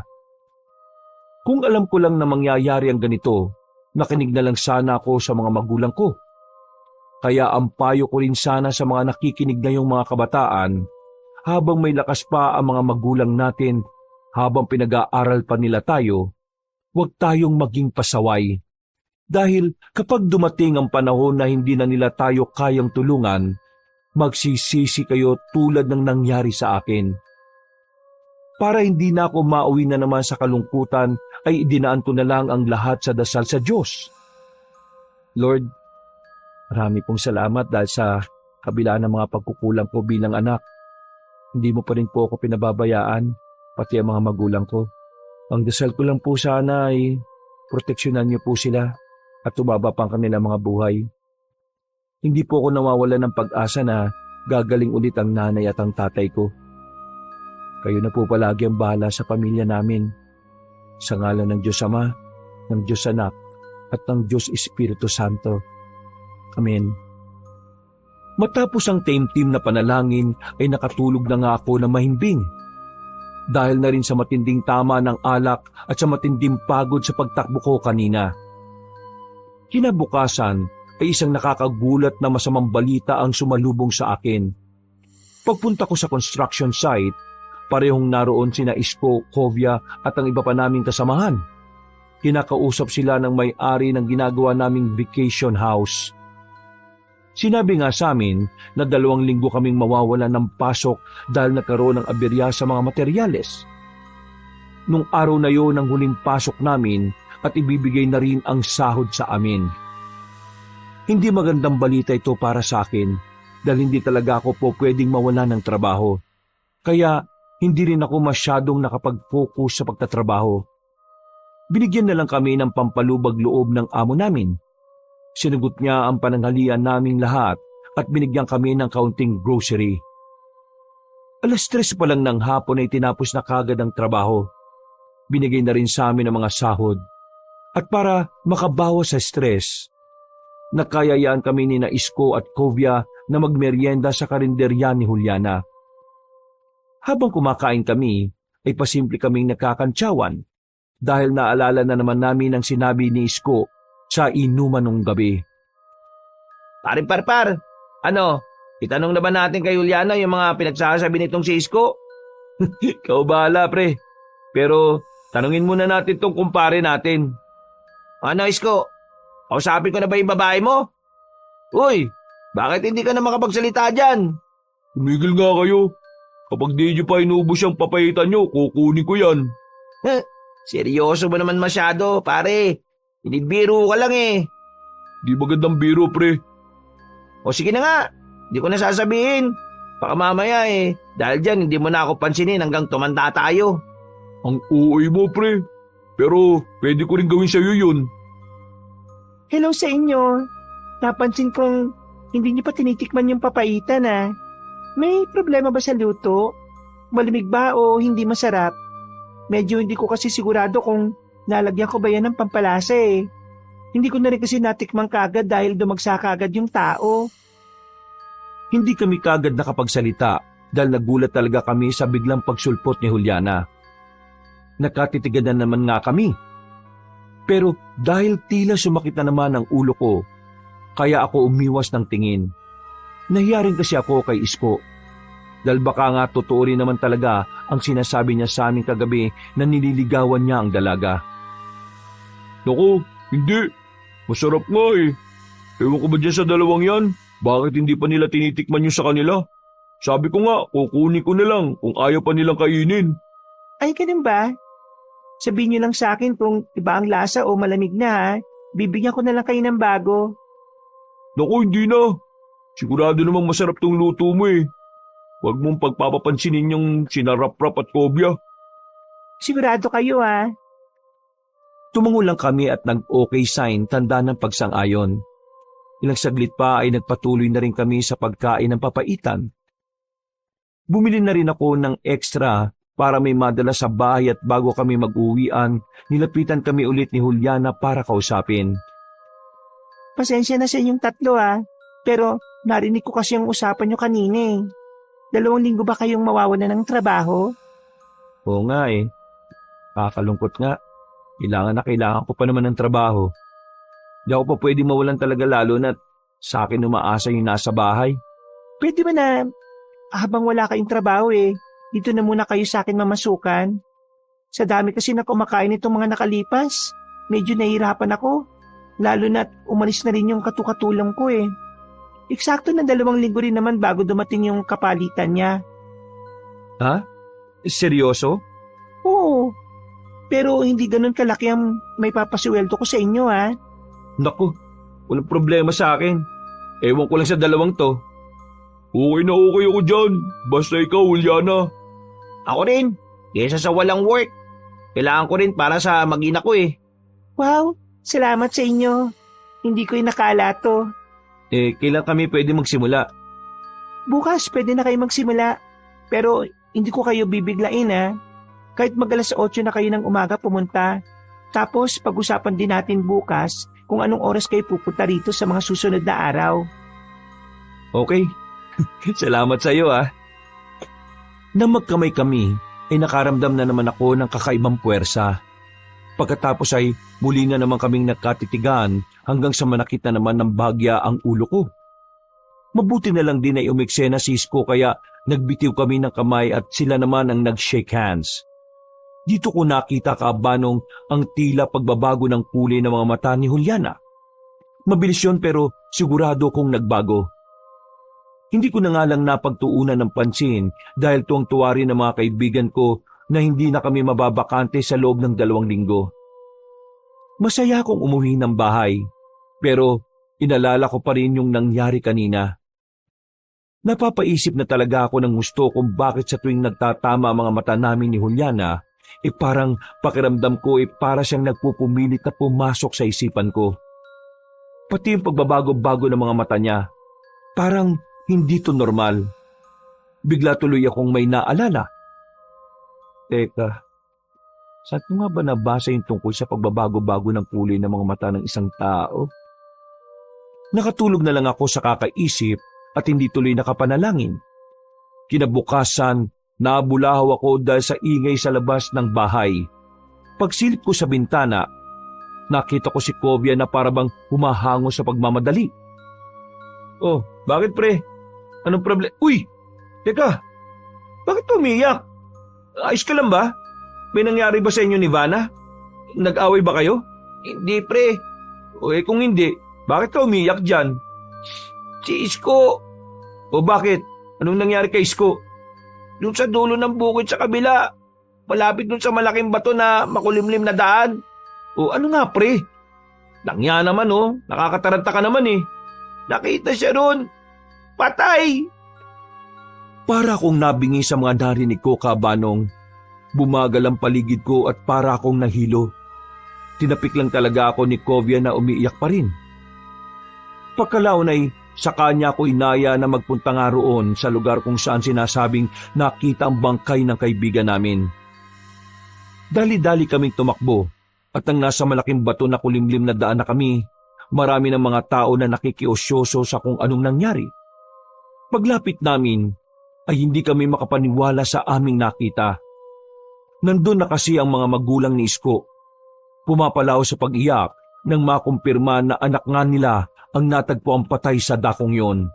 S1: Kung alam ko lang na mangyayari ang ganito, nakinig na lang sana ako sa mga magulang ko. Kaya ang payo ko rin sana sa mga nakikinig ngayong mga kabataan, habang may lakas pa ang mga magulang natin, habang pinag-aaral pa nila tayo, huwag tayong maging pasaway. Dahil kapag dumating ang panahon na hindi na nila tayo kayang tulungan, magsisisi kayo tulad ng nangyari sa akin. Para hindi na ako mauwi na naman sa kalungkutan, ay idinaan ko na lang ang lahat sa dasal sa Diyos. Lord, marami pong salamat dahil sa kabila ng mga pagkukulang ko bilang anak. Hindi mo pa rin po ako pinababayaan, pati ang mga magulang ko. Ang dasal ko lang po sana ay proteksyonan niyo po sila at tumaba pang kanilang mga buhay. Hindi po ako nawawala ng pag-asa na gagaling ulit ang nanay at ang tatay ko. Kayo na po palagi ang bahala sa pamilya namin. Sa ngalan ng Diyos Ama, ng Diyos Anak, at ng Diyos Espiritu Santo. Amen. Matapos ang taimtim na panalangin ay nakatulog na nga ako na mahimbing. Dahil na rin sa matinding tama ng alak at sa matinding pagod sa pagtakbo ko kanina. Kinabukasan ay isang nakakagulat na masamang balita ang sumalubong sa akin. Pagpunta ko sa construction site, parehong naroon sina Isko, Kovya at ang iba pa naming kasamahan. Kinakausap sila ng may-ari ng ginagawa naming vacation house. Sinabi nga sa amin na 2 linggo kaming mawawalan ng pasok dahil nagkaroon ng aberya sa mga materyales. Nung araw na yon ang huling pasok namin at ibibigay na rin ang sahod sa amin. Hindi magandang balita ito para sa akin dahil hindi talaga ako po pwedeng mawala ng trabaho. Kaya hindi rin ako masyadong nakapag-focus sa pagtatrabaho. Binigyan na lang kami ng pampalubag loob ng amo namin. Sinagot niya ang pananghalian naming lahat at binigyan kami ng kaunting grocery. 3:00 pa lang ng hapon ay tinapos na kagad ang trabaho. Binigay na rin sa amin ang mga sahod. At para makabawas sa stress, nakayayaan kami ni na Isko at Kovia na magmeryenda sa karinderya ni Juliana. Habang kumakain kami, ay pasimple kaming nakakantsawan dahil naalala na naman namin ang sinabi ni Isko sa inuman nung gabi.
S3: Paring Parpar, itanong na ba natin kay Juliana yung mga pinagsasabi nitong si Isko?
S1: Ikaw bahala, pre. Pero tanungin muna natin tong kumpare natin.
S3: Ano, Isko? Kausapin ko na ba yung babae mo? Uy, bakit hindi ka na makapagsalita dyan?
S2: Tumigil nga kayo. Kapag di nyo pa inubos yung papayitan nyo, kukunin ko yan.
S3: Seryoso ba naman masyado, pare? Inibiro ka lang eh.
S2: Di magandang biro, pre.
S3: O sige na nga, di ko na sasabihin. Baka mamaya dahil dyan hindi mo na ako pansinin hanggang tumanda tayo.
S2: Ang uoy mo, pre. Pero pwede ko rin gawin sa'yo yun.
S4: Hello sa inyo. Napansin kong hindi niyo pa tinitikman yung papaitan May problema ba sa luto? Malamig ba o hindi masarap? Medyo hindi ko kasi sigurado kung nalagyan ko ba yan ng pampalasa Hindi ko na rin kasi natikman kagad dahil dumagsa kagad yung tao.
S1: Hindi kami kagad nakapagsalita dahil nagulat talaga kami sa biglang pagsulpot ni Juliana. Nakatitigan na naman nga kami. Pero dahil tila sumakit na naman ang ulo ko, kaya ako umiwas ng tingin. Nahiya rin kasi ako kay Isko. Dahil baka nga totoo rin naman talaga ang sinasabi niya sa amin kagabi na nililigawan niya ang dalaga.
S2: Naku, hindi. Masarap nga eh. Ewan ko ba dyan sa dalawang yan? Bakit hindi pa nila tinitikman yung sa kanila? Sabi ko nga, kukunin ko na lang kung ayaw pa nilang kainin.
S4: Ay, ganun ba? Sabihin niyo lang sa akin kung iba ang lasa o malamig na Bibigyan ko na lang kayo ng bago.
S2: Naku, hindi na. Sigurado namang masarap tong luto mo eh. Huwag mong pagpapapansinin yung sinarap-rap at kobya.
S4: Sigurado kayo
S1: Tumango lang kami at nag-okay sign tanda ng pagsang-ayon. Ilang saglit pa ay nagpatuloy na rin kami sa pagkain ng papaitan. Bumili na rin ako ng extra para may madala sa bahay at bago kami mag-uwian, nilapitan kami ulit ni Juliana para kausapin.
S4: Pasensya na sa inyong tatlo pero narinig ko kasi ang usapan nyo kanina 2 linggo ba kayong mawawalan ng trabaho?
S1: Oo nga Kakalungkot nga. Kailangan ko pa naman ng trabaho. Di ako pa pwede mawalan talaga lalo na't sa akin umaasa yung nasa bahay.
S4: Pwede ba na habang wala kayong trabaho dito na muna kayo sa akin mamasukan? Sa dami kasi na kumakain itong mga nakalipas, medyo nahihirapan ako. Lalo na't umalis na rin yung katukatulong ko Eksakto na 2 linggo rin naman bago dumating yung kapalitan niya.
S1: Ha? Seryoso?
S4: Oo. Pero hindi ganun kalaki ang may papasweldo ko sa inyo
S1: Naku, walang problema sa akin. Ewan ko lang sa 2 to.
S2: Okay na okay ako dyan. Basta ikaw, Juliana.
S3: Ako rin, kesa sa walang work. Kailangan ko rin para sa mag-ina ko
S4: Wow, salamat sa inyo. Hindi ko inakala to.
S1: Kailan kami pwede magsimula?
S4: Bukas pwede na kayo magsimula. Pero hindi ko kayo bibiglain Kahit mag-8 na kayo ng umaga pumunta. Tapos pag-usapan din natin bukas kung anong oras kayo pupunta rito sa mga susunod na araw.
S1: Okay. Salamat sa iyo Nang magkamay kami, ay nakaramdam na naman ako ng kakaibang puwersa. Pagkatapos ay muli na naman kaming nakatitigan hanggang sa manakit na naman ng bahagya ang ulo ko. Mabuti na lang din ay umiksena si Isko kaya nagbitiw kami ng kamay at sila naman ang nag-shake hands. Dito ko nakita kaabanong ang tila pagbabago ng kulay ng mga mata ni Juliana. Mabilis yun pero sigurado kong nagbago. Hindi ko na nga lang napagtuunan ng pansin dahil tuwang-tuwa rin ng mga kaibigan ko na hindi na kami mababakante sa loob ng 2 linggo. Masaya akong umuwi ng bahay, pero inalala ko pa rin yung nangyari kanina. Napapaisip na talaga ako ng gusto kung bakit sa tuwing nagtatama ang mga mata namin ni Juliana, parang pakiramdam ko para siyang nagpupumilit na pumasok sa isipan ko. Pati yung pagbabago-bago ng mga mata niya, parang hindi to normal. Bigla tuloy akong may naalala. Teka, Saan ko nga ba nabasa yung tungkol sa pagbabago-bago ng kulay ng mga mata ng isang tao? Nakatulog na lang ako sa kakaisip at hindi tuloy nakapanalangin. Kinabukasan, nabulahaw ako dahil sa ingay sa labas ng bahay. Pagsilip ko sa bintana, nakita ko si Kovia na parabang humahango sa pagmamadali. Oh, bakit pre? Anong problema? Uy! Teka! Bakit umiyak? Ayos ka lang ba? May nangyari ba sa inyo ni Vanna? Nag-away ba kayo?
S3: Hindi pre.
S1: O kung hindi, bakit ka umiyak dyan?
S3: Si Isko,
S1: O bakit? Anong nangyari kay Isko?
S3: dun sa dulo ng bukid sa kabila, malapit dun sa malaking bato na makulimlim na daan.
S1: O ano nga pre? Langya naman nakakataranta ka naman eh.
S3: Nakita siya ron. Patay!
S1: Para akong nabingi sa mga narinig ko, Kabanong. Bumagal ang paligid ko at para akong nahilo. Tinapik lang talaga ako ni Kovia na umiiyak pa rin. Pagkalaon ay sa kanya ako inaya na magpunta nga roon sa lugar kung saan sinasabing nakita ang bangkay ng kaibigan namin. Dali-dali kaming tumakbo at ang nasa malaking bato na kulimlim na daan na kami, marami ng mga tao na nakikiosyoso sa kung anong nangyari. Paglapit namin ay hindi kami makapaniwala sa aming nakita. Nandun na kasi ang mga magulang ni Isko. Pumapalaw sa pag-iyak nang makumpirma na anak nga nila ang natagpo ang patay sa dakong yon.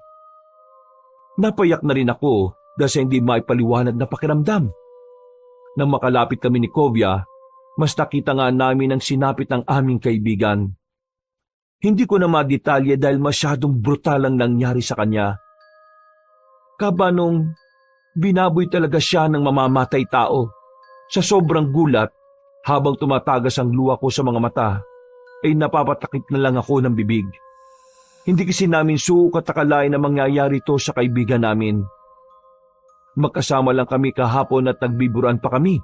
S1: Napayak na rin ako dahil sa hindi maipaliwanag na pakiramdam. Nang makalapit kami ni Kovia, mas nakita nga namin ang sinapit ng aming kaibigan. Hindi ko na madetalye dahil masyadong brutal ang nangyari sa kanya. Kabanong, binaboy talaga siya ng mamamatay tao. Sa sobrang gulat, habang tumatagas ang luha ko sa mga mata, ay napapatakip na lang ako ng bibig. Hindi kasi namin sukat akalain na mangyayari to sa kaibigan namin. Magkasama lang kami kahapon at nagbiburan pa kami.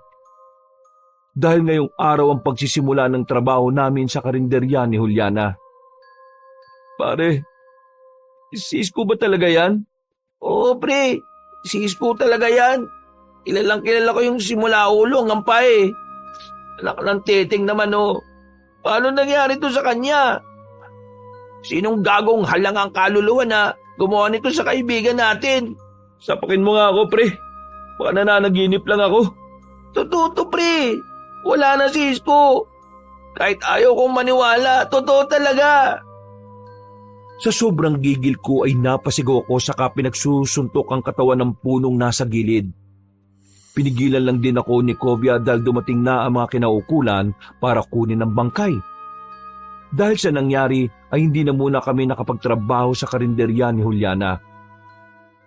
S1: Dahil ngayong araw ang pagsisimula ng trabaho namin sa karinderya ni Juliana. Pare, si Isko ba talaga yan?
S3: Oo pre, si Isko talaga yan. Kilalang kilala ko yung simula ulo hanggang pa eh. Anak ng titing naman Paano nangyari to sa kanya? Sinong gagong halangang kaluluwa na gumawa nito sa kaibigan natin?
S1: Sapakin mo nga ako, pre. Baka nananaginip lang ako.
S3: Totoo to, pre. Wala na si Isko. Kahit ayaw kong maniwala, totoo talaga.
S1: Sa sobrang gigil ko ay napasigaw ako saka pinagsusuntok ang katawan ng punong nasa gilid. Pinigilan lang din ako ni Kovia dahil dumating na ang mga kinaukulan para kunin ang bangkay. Dahil sa nangyari ay hindi na muna kami nakapagtrabaho sa karinderya ni Juliana.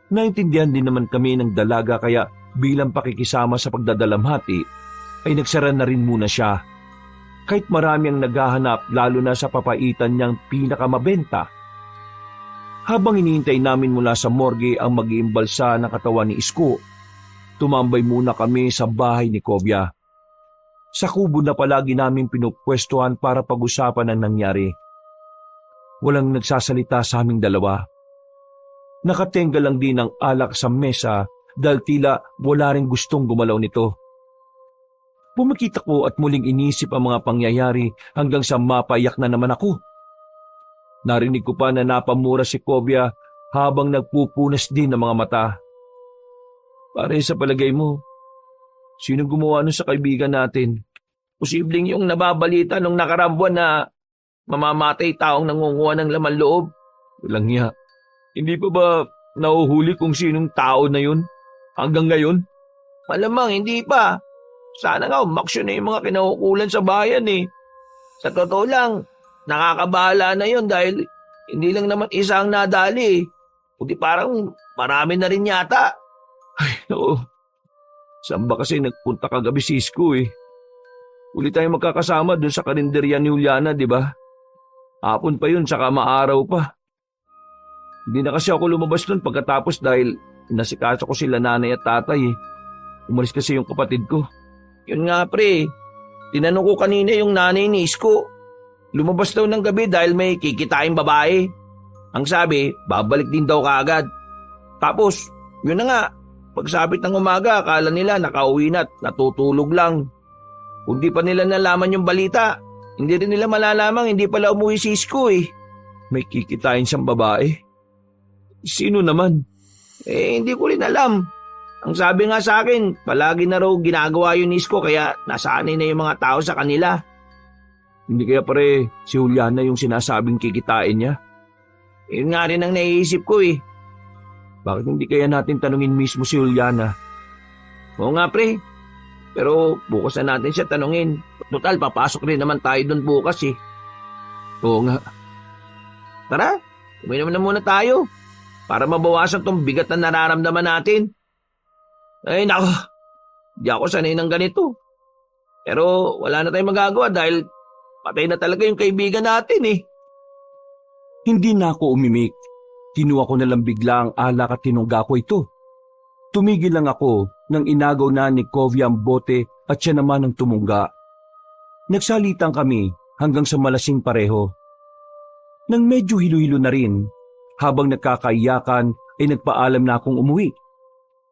S1: Naintindihan din naman kami ng dalaga kaya bilang pakikisama sa pagdadalamhati ay nagsara na rin muna siya. Kahit marami ang naghahanap lalo na sa papaitan niyang pinakamabenta. Habang hinihintay namin mula sa morgue ang mag-iimbalsa ng katawan ni Isko, tumambay muna kami sa bahay ni Kovia. Sa kubo na palagi namin pinupwestuhan para pag-usapan ang nangyari. Walang nagsasalita sa aming dalawa. Nakatenga lang din ang alak sa mesa dahil tila wala rin gustong gumalaw nito. Pumakita ko at muling inisip ang mga pangyayari hanggang sa mapayak na naman ako. Narinig ko pa na napamura si Kovia habang nagpupunas din ng mga mata. Pare, sa palagay mo, sino gumawa nun sa kaibigan natin?
S3: Posibleng yung nababalita nung nakarambuan na mamamatay taong nangunguha ng laman loob.
S1: Walang niya. Hindi pa ba nauhuli kung sinong tao na yun? Hanggang ngayon?
S3: Malamang hindi pa. Sana nga umaksyon na yung mga kinaukulan sa bayan eh. Sa totoo lang, nakakabahala na yun dahil hindi lang naman isa ang nadali eh. Kundi parang marami na rin yata.
S1: Ay, oo. Saan ba kasi nagpunta kagabi si Isko eh? Uli tayo magkakasama dun sa karinderya ni Juliana, di ba? Hapon pa yun, saka maaraw pa. Hindi na kasi ako lumabas dun pagkatapos dahil nasikaso ko sila nanay at tatay eh. Umalis kasi yung kapatid ko.
S3: Yun nga pre, tinanong ko kanina yung nanay ni Isko. Lumabas daw ng gabi dahil may kikitain babae. Ang sabi, babalik din daw kaagad. Tapos, yun na nga, pagsapit ng umaga, akala nila nakauwi na at natutulog lang. Kung di pa nila nalaman yung balita, hindi rin nila malalamang hindi pala umuwi si Isko eh.
S1: May kikitain siyang babae. Sino naman?
S3: Hindi ko rin alam. Ang sabi nga sa akin, palagi na raw ginagawa yun ni Isko kaya nasanay na yung mga tao sa kanila.
S1: Hindi kaya pare si Juliana yung sinasabing kikitain niya?
S3: Yun nga rin ang naiisip ko eh.
S1: Bakit hindi kaya natin tanungin mismo si Juliana?
S3: Oo nga pre, pero bukas na natin siya tanungin. Total, papasok rin naman tayo doon bukas eh.
S1: Oo nga.
S3: Tara, uminom na muna tayo para mabawasan tong bigat na nararamdaman natin. Ay nako, di ako sanay ng ganito. Pero wala na tayong magagawa dahil patay na talaga yung kaibigan natin eh.
S1: Hindi na ako umimik. Kinuha ko na lang bigla ang alak at tinungga ko ito. Tumigil lang ako nang inagaw na ni Covey ang bote at siya naman ang tumungga. Nagsalitang kami hanggang sa malasing pareho. Nang medyo hilo-hilo na rin, habang nagkakaiyakan ay nagpaalam na akong umuwi.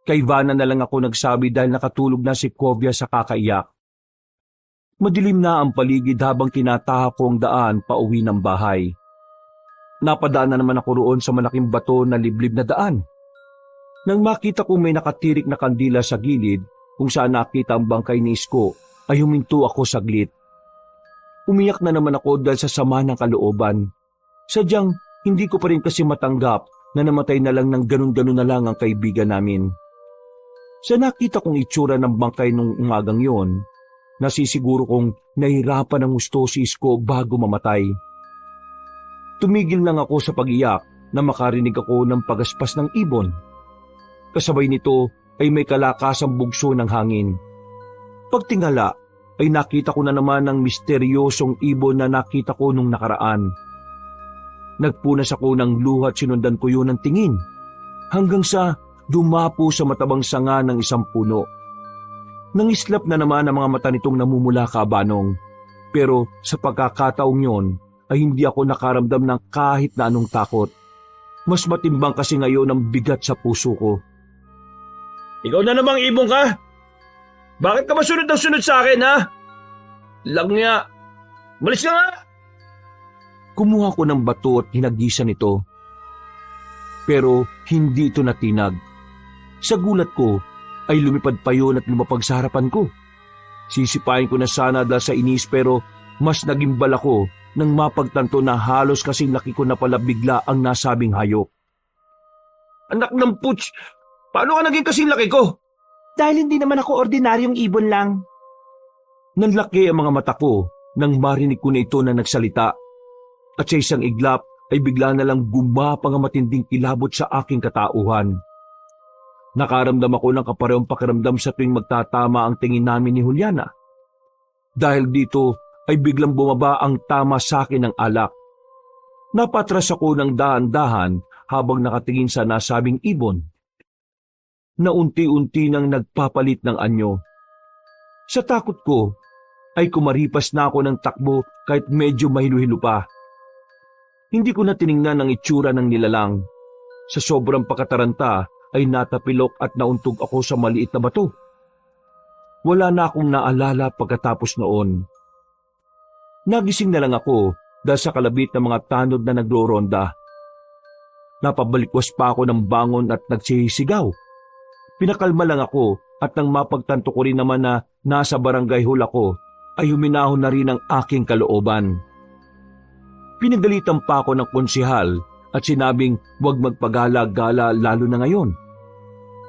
S1: Kay Vanna na lang ako nagsabi dahil nakatulog na si Covey sa kakaiyak. Madilim na ang paligid habang tinatahak ko ang daan pauwi ng bahay. Napadaan na naman ako roon sa malaking bato na liblib na daan. Nang makita ko may nakatirik na kandila sa gilid kung saan nakita ang bangkay ni Isko, ay huminto ako saglit. Umiyak na naman ako dahil sa sama ng kalooban. Sadyang hindi ko pa rin kasi matanggap na namatay na lang ng ganun-ganun na lang ang kaibigan namin. Sa nakita kong itsura ng bangkay nung umagang yon, nasisiguro kong nahirapan ng gusto si Isko bago mamatay. Tumigil lang ako sa pag-iyak na makarinig ako ng pagaspas ng ibon. Kasabay nito ay may kalakasang bugso ng hangin. Pagtingala ay nakita ko na naman ang misteryosong ibon na nakita ko nung nakaraan. Nagpunas ako ng luha at sinundan ko yun ng tingin hanggang sa dumapo sa matabang sanga ng isang puno. Nangislap na naman ang mga mata nitong namumula kabanong. Pero sa pagkakataong yon ay hindi ako nakaramdam ng kahit na anong takot. Mas matimbang kasi ngayon ang bigat sa puso ko.
S3: Ikaw na namang ibong ka? Bakit ka masunod ng sunod sa akin ha? Lang niya. Malis ka nga!
S1: Kumuha ko ng bato at hinagisan ito. Pero hindi ito natinag. Sa gulat ko ay lumipad pa yun at lumapag sa harapan ko. Sisipain ko na sana dahil sa inis pero mas nagimbal ako nang mapagtanto na halos kasing laki ko na pala bigla ang nasabing hayop.
S3: Anak ng putsch! Paano ka naging kasing laki ko?
S4: Dahil hindi naman ako ordinaryong ibon lang.
S1: Nanlaki ang mga mata ko nang marinig ko na ito na nagsalita. At sa isang iglap ay bigla na lang gumapang ang matinding kilabot sa aking katauhan. Nakaramdam ako ng kaparehong pakiramdam sa tuwing magtatama ang tingin namin ni Juliana. Dahil dito ay biglang bumaba ang tama sa akin ng alak. Napatras ako ng dahan-dahan habang nakatingin sa nasabing ibon. Na unti-unti nang nagpapalit ng anyo. Sa takot ko ay kumaripas na ako ng takbo kahit medyo mahilo-hilo pa. Hindi ko na tiningnan ang itsura ng nilalang. Sa sobrang pakataranta ay natapilok at nauntog ako sa maliit na bato. Wala na akong naalala pagkatapos noon. Nagising na lang ako dahil sa kalabit ng mga tanod na nagro-ronda. Napabalikwas pa ako ng bangon at nagsisigaw. Pinakalma lang ako at nang mapagtanto ko rin naman na nasa barangay hall ako ay huminahon na rin ang aking kalooban. Pinagalitan pa ako ng konsihal at sinabing huwag magpagala-gala lalo na ngayon.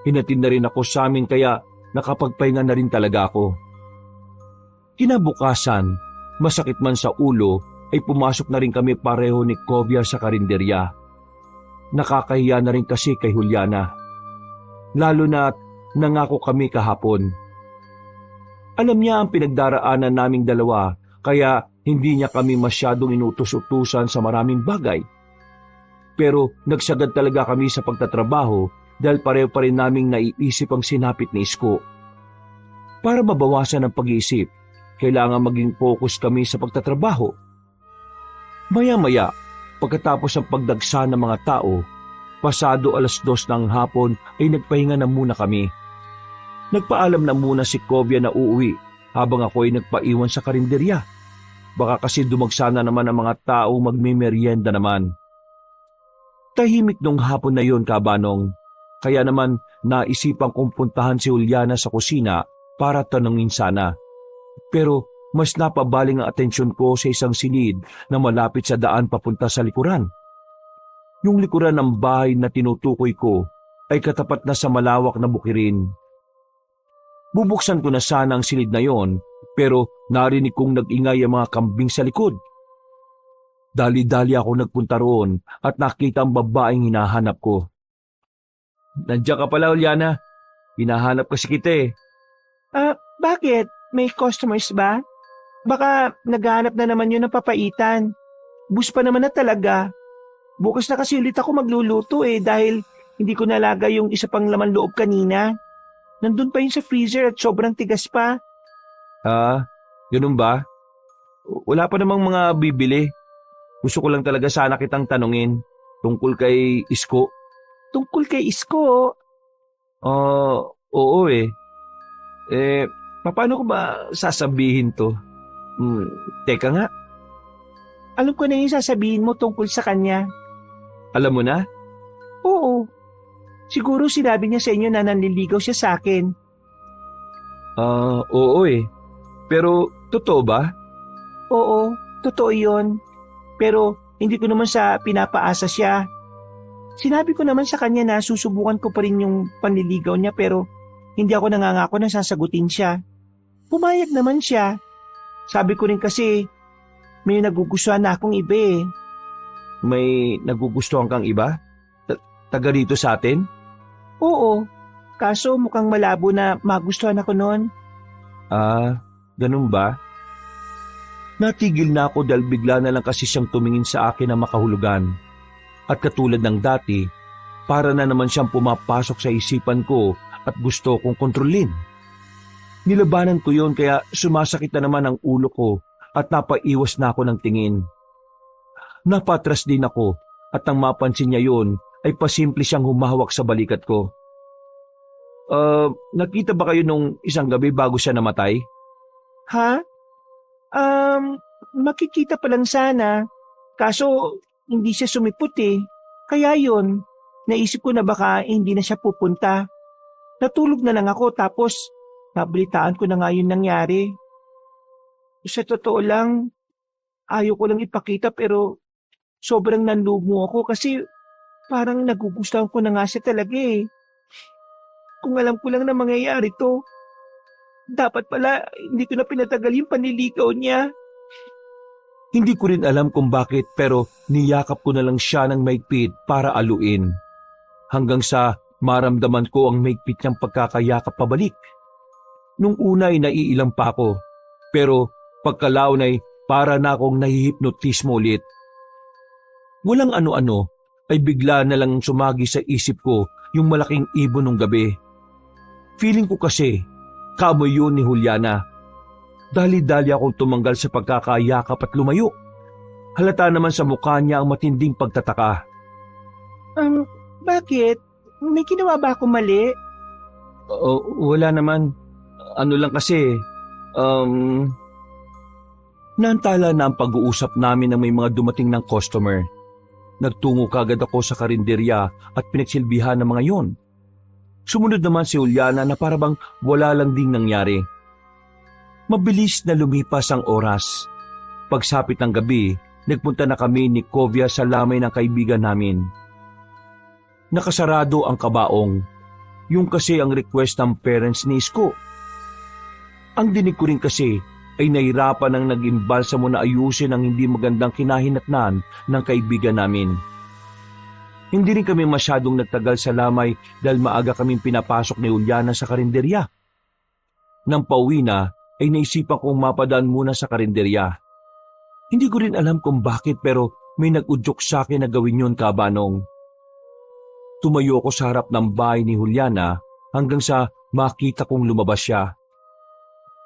S1: Hinatid na rin ako sa amin kaya nakapagpahinga na rin talaga ako. Kinabukasan, masakit man sa ulo ay pumasok na rin kami pareho ni Covey sa karinderya. Nakakahiya na rin kasi kay Juliana. Lalo na nangako kami kahapon. Alam niya ang pinagdaraanan naming dalawa kaya hindi niya kami masyadong inutos-utusan sa maraming bagay. Pero nagsagad talaga kami sa pagtatrabaho dahil pareho pa rin naming naiisip ang sinapit ni Isko. Para mabawasan ang pag-iisip, kailangan maging focus kami sa pagtatrabaho. Maya-maya, pagkatapos ang pagdagsa ng mga tao, pasado 2:00 ng hapon ay nagpahinga na muna kami. Nagpaalam na muna si Covey na uuwi habang ako ay nagpaiwan sa karinderya. Baka kasi dumagsana naman ang mga tao magmemeryenda naman. Tahimik nung hapon na yon, Kabanong. Kaya naman naisipan kong puntahan si Juliana sa kusina para tanungin sana. Pero mas napabaling ang atensyon ko sa isang silid na malapit sa daan papunta sa likuran. Yung likuran ng bahay na tinutukoy ko ay katapat na sa malawak na bukirin. Bubuksan ko na sana ang silid na yon, pero narinig kong nag-ingay ang mga kambing sa likod. Dali-dali ako nagpunta roon at nakita ang babaeng hinahanap ko. Nandiyan ka pala, Juliana. Hinahanap kasi kita eh.
S4: Bakit? May customers ba? Baka naghahanap na naman yun ng papaitan. Bus pa naman na talaga. Bukas na kasi ulit ako magluluto dahil hindi ko nalaga yung isa pang laman loob kanina. Nandun pa yun sa freezer at sobrang tigas pa.
S1: Ganun ba? Wala pa namang mga bibili. Gusto ko lang talaga sana kitang tanungin tungkol kay Isko.
S4: Tungkol kay Isko?
S1: Oo eh. Paano ko ba sasabihin to? Teka nga.
S4: Alam ko na yung sasabihin mo tungkol sa kanya.
S1: Alam mo na?
S4: Oo. Siguro sinabi niya sa inyo na nanliligaw siya sa akin.
S1: Oo eh. Pero totoo ba?
S4: Oo, totoo yun. Pero hindi ko naman sa pinapaasa siya. Sinabi ko naman sa kanya na susubukan ko pa rin yung panliligaw niya pero hindi ako nangangako na sasagutin siya. Pumayag naman siya. Sabi ko rin kasi may nagugustuhan na akong iba eh.
S1: May nagugustuhan kang iba? Taga rito sa atin?
S4: Oo, kaso mukhang malabo na magustuhan ako noon.
S1: Ganun ba? Natigil na ako dahil bigla na lang kasi siyang tumingin sa akin na makahulugan. At katulad ng dati, para na naman siyang pumapasok sa isipan ko at gusto kong kontrolin. Nilabanan ko yon kaya sumasakit na naman ang ulo ko at napaiwas na ako ng tingin. Napatras din ako at nang mapansin niya yon ay pasimple siyang humahawak sa balikat ko. Nakita ba kayo nung isang gabi bago siya namatay?
S4: Ha? Makikita pa lang sana. Kaso hindi siya sumipot eh. Kaya yun, naisip ko na baka hindi na siya pupunta. Natulog na lang ako tapos nabalitaan ko na nga yun nangyari. Sa totoo lang, ayaw ko lang ipakita pero sobrang nanlumo ako kasi parang nagugustuhan ko na nga siya talaga eh. Kung alam ko lang na mangyayari to, dapat pala hindi ko na pinatagal yung panliligaw niya.
S1: Hindi ko rin alam kung bakit pero niyakap ko na lang siya ng maigpit para aluin. Hanggang sa maramdaman ko ang maigpit niyang pagkakayakap pabalik. Nung una ay naiilang pa ako, pero pagkalaon ay para na akong nahihipnotismo ulit. Walang ano-ano ay bigla na lang sumagi sa isip ko yung malaking ibon nung gabi. Feeling ko kasi kamoy yun ni Juliana. Dali-dali akong tumanggal sa pagkakayakap at lumayo. Halata naman sa mukha niya ang matinding pagtataka.
S4: Bakit? May ginawa ba ako mali?
S1: Wala naman. Ano lang kasi, naantala na ang pag-uusap namin na may mga dumating ng customer. Nagtungo kagad ako sa karinderya at pinagsilbihan ng mga yon. Sumunod naman si Juliana na parabang wala lang ding nangyari. Mabilis na lumipas ang oras. Pagsapit ng gabi, nagpunta na kami ni Kovia sa lamay ng kaibigan namin. Nakasarado ang kabaong. Yung kasi ang request ng parents ni Isko. Ang dinig ko rin kasi ay nahirapan ang nag-imbalsa mo na ayusin ang hindi magandang kinahinatnan ng kaibigan namin. Hindi rin kami masyadong nagtagal sa lamay dahil maaga kaming pinapasok ni Juliana sa karinderya. Nang pauwi na, ay naisipan kong mapadaan muna sa karinderya. Hindi ko rin alam kung bakit pero may nag-udyok sa akin na gawin yun, Kabanong. Tumayo ako sa harap ng bahay ni Juliana hanggang sa makita kong lumabas siya.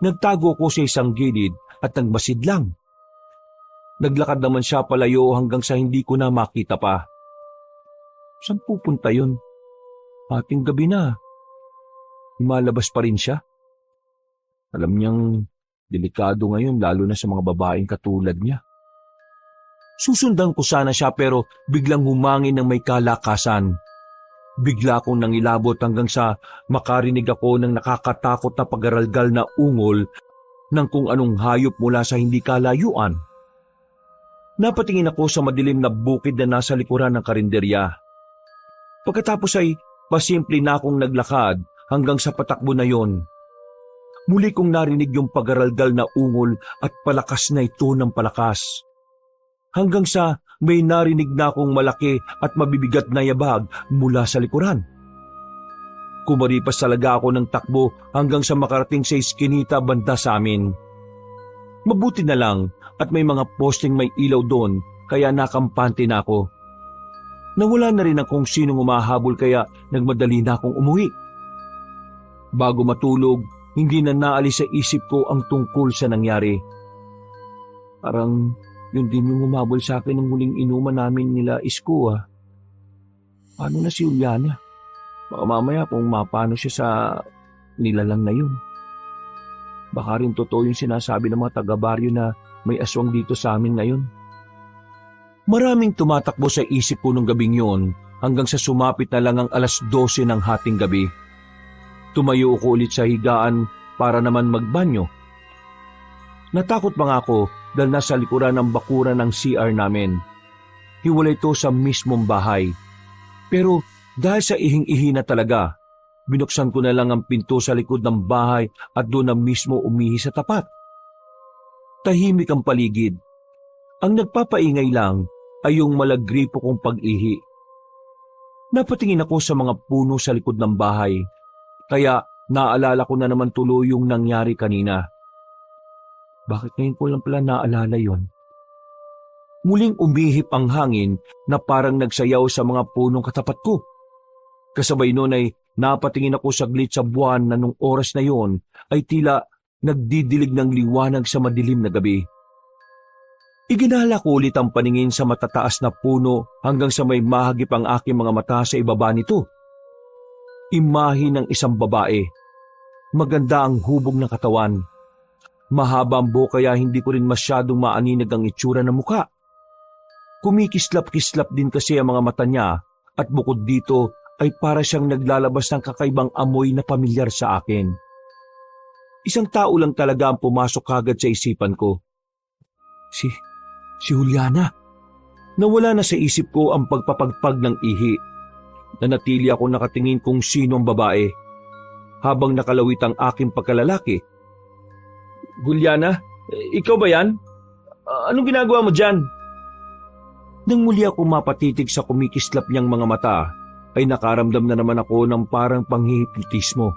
S1: Nagtago ko sa isang gilid at nagmasid lang. Naglakad naman siya palayo hanggang sa hindi ko na makita pa. Saan pupunta yun? Ating gabi na. Lumalabas pa rin siya. Alam niyang Delikado ngayon lalo na sa mga babaeng katulad niya. Susundan ko sana siya pero biglang humangin ng may kalakasan. Bigla akong nangilabot hanggang sa makarinig ako ng nakakatakot na pagaralgal na ungol ng kung anong hayop mula sa hindi kalayuan. Napatingin ako sa madilim na bukid na nasa likuran ng karinderya. Pagkatapos ay pasimple na akong naglakad hanggang sa patakbo na yon. Muli kong narinig yung pagaralgal na ungol at palakas na ito ng palakas. Hanggang sa may narinig na akong malaki at mabibigat na yabag mula sa likuran. Kumaripas talaga ako ng takbo hanggang sa makarating sa iskinita banda sa amin. Mabuti na lang at may mga posting may ilaw doon kaya nakampante na ako. Nawala na rin ang kung sinong umahabol kaya nagmadali na akong umuwi. Bago matulog, hindi na naalis sa isip ko ang tungkol sa nangyari. Parang yun din yung umabol sa akin ng huling inuman namin nila Isko. Paano na si Juliana? Baka mamaya kung mapano siya sa nilalang na yun. Baka rin totoo yung sinasabi ng mga taga-baryo na may aswang dito sa amin ngayon. Maraming tumatakbo sa isip ko nung gabing yun hanggang sa sumapit na lang ang 12:00 ng hating gabi. Tumayo ako ulit sa higaan para naman magbanyo. Natakot pa nga ako dahil nasa likuran ng bakuran ng CR namin. Hiwalay ito sa mismong bahay. Pero dahil sa ihing-ihi na talaga, binuksan ko na lang ang pinto sa likod ng bahay at doon na mismo umihi sa tapat. Tahimik ang paligid. Ang nagpapaingay lang ay yung malagripo kong pag-ihi. Napatingin ako sa mga puno sa likod ng bahay, kaya naalala ko na naman tuloy yung nangyari kanina. Bakit ngayon ko lang pala naalala yon? Muling umihip ang hangin na parang nagsayaw sa mga punong katapat ko. Kasabay noon ay napatingin ako saglit sa buwan na nung oras na yon ay tila nagdidilig ng liwanag sa madilim na gabi. Iginala ko ulit ang paningin sa matataas na puno hanggang sa may mahagip ang aking mga mata sa ibaba nito. Imahe ng isang babae. Maganda ang hubog ng katawan. Mahaba ang buhok kaya hindi ko rin masyadong maaninag ang itsura ng muka. Kumikislap-kislap din kasi ang mga mata niya at bukod dito ay para siyang naglalabas ng kakaibang amoy na pamilyar sa akin. Isang tao lang talaga ang pumasok kagad sa isipan ko. Si Juliana. Nawala na sa isip ko ang pagpapagpag ng ihi. Nanatili ako nakatingin kung sino ang babae. Habang nakalawit ang aking pagkalalaki. Juliana, ikaw ba yan? Anong ginagawa mo dyan? Nang muli ako mapatitig sa kumikislap niyang mga mata, ay nakaramdam na naman ako ng parang panghihipnotismo.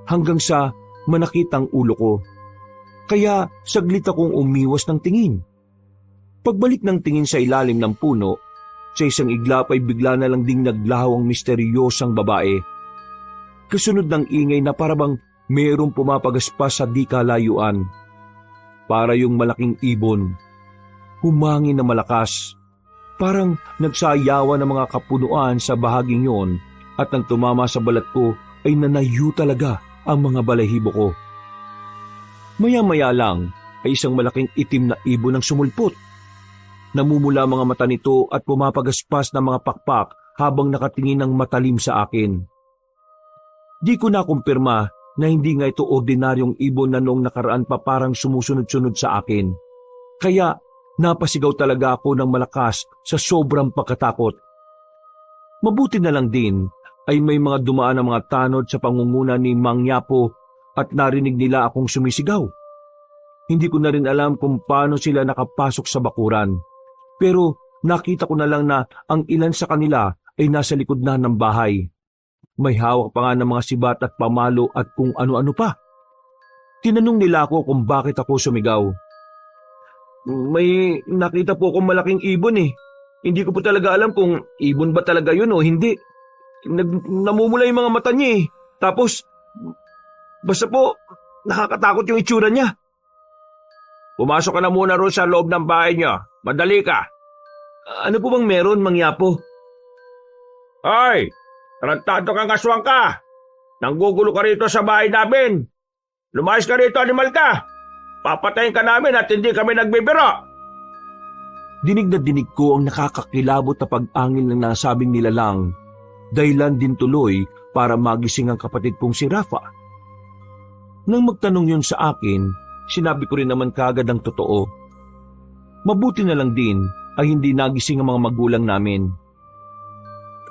S1: Hanggang sa manakit ang ulo ko. Kaya saglit akong umiwas ng tingin. Pagbalik ng tingin sa ilalim ng puno, sa isang iglap ay bigla na lang ding naglahaw ang misteryosang babae. Kasunod ng ingay na parabang mayroong pumapagaspas sa di kalayuan. Para yung malaking ibon. Humangin na malakas. Parang nagsayawan ng mga kapunuan sa bahaging yon at nang tumama sa balat ko ay nanayo talaga ang mga balahibo ko. Maya-maya lang ay isang malaking itim na ibon ang sumulpot. Namumula mga mata nito at pumapagaspas ng mga pakpak habang nakatingin ng matalim sa akin. Di ko na kumpirma na hindi nga ito ordinaryong ibon na noong nakaraan pa parang sumusunod-sunod sa akin. Kaya napasigaw talaga ako ng malakas sa sobrang pagkatakot. Mabuti na lang din ay may mga dumaan na mga tanod sa pangunguna ni Mang Yapo at narinig nila akong sumisigaw. Hindi ko na rin alam kung paano sila nakapasok sa bakuran. Pero nakita ko na lang na ang ilan sa kanila ay nasa likod na ng bahay. May hawak pa nga ng mga sibat at pamalo at kung ano-ano pa. Tinanong nila ako kung bakit ako sumigaw. May nakita po akong malaking ibon eh. Hindi ko po talaga alam kung ibon ba talaga yun o hindi. Namumula yung mga mata niya eh. Tapos, basta po, nakakatakot yung itsura niya. Pumasok ka na muna roon sa loob ng bahay niyo. Madali ka. Ano po bang meron, Mang Yapo? Ay! Tarantado kang aswang ka! Nanggugulo ka rito sa bahay namin! Lumayas ka rito, animal ka!
S3: papatayin ka namin at hindi kami nagbibiro.
S1: Dinig na dinig ko ang nakakakilabot na pag-angil ng nasabing nilalang, dahilan din tuloy para magising ang kapatid kong si Rafa. Nang magtanong yun sa akin, sinabi ko rin naman kaagad ang totoo. Mabuti na lang din ay hindi nagising ang mga magulang namin.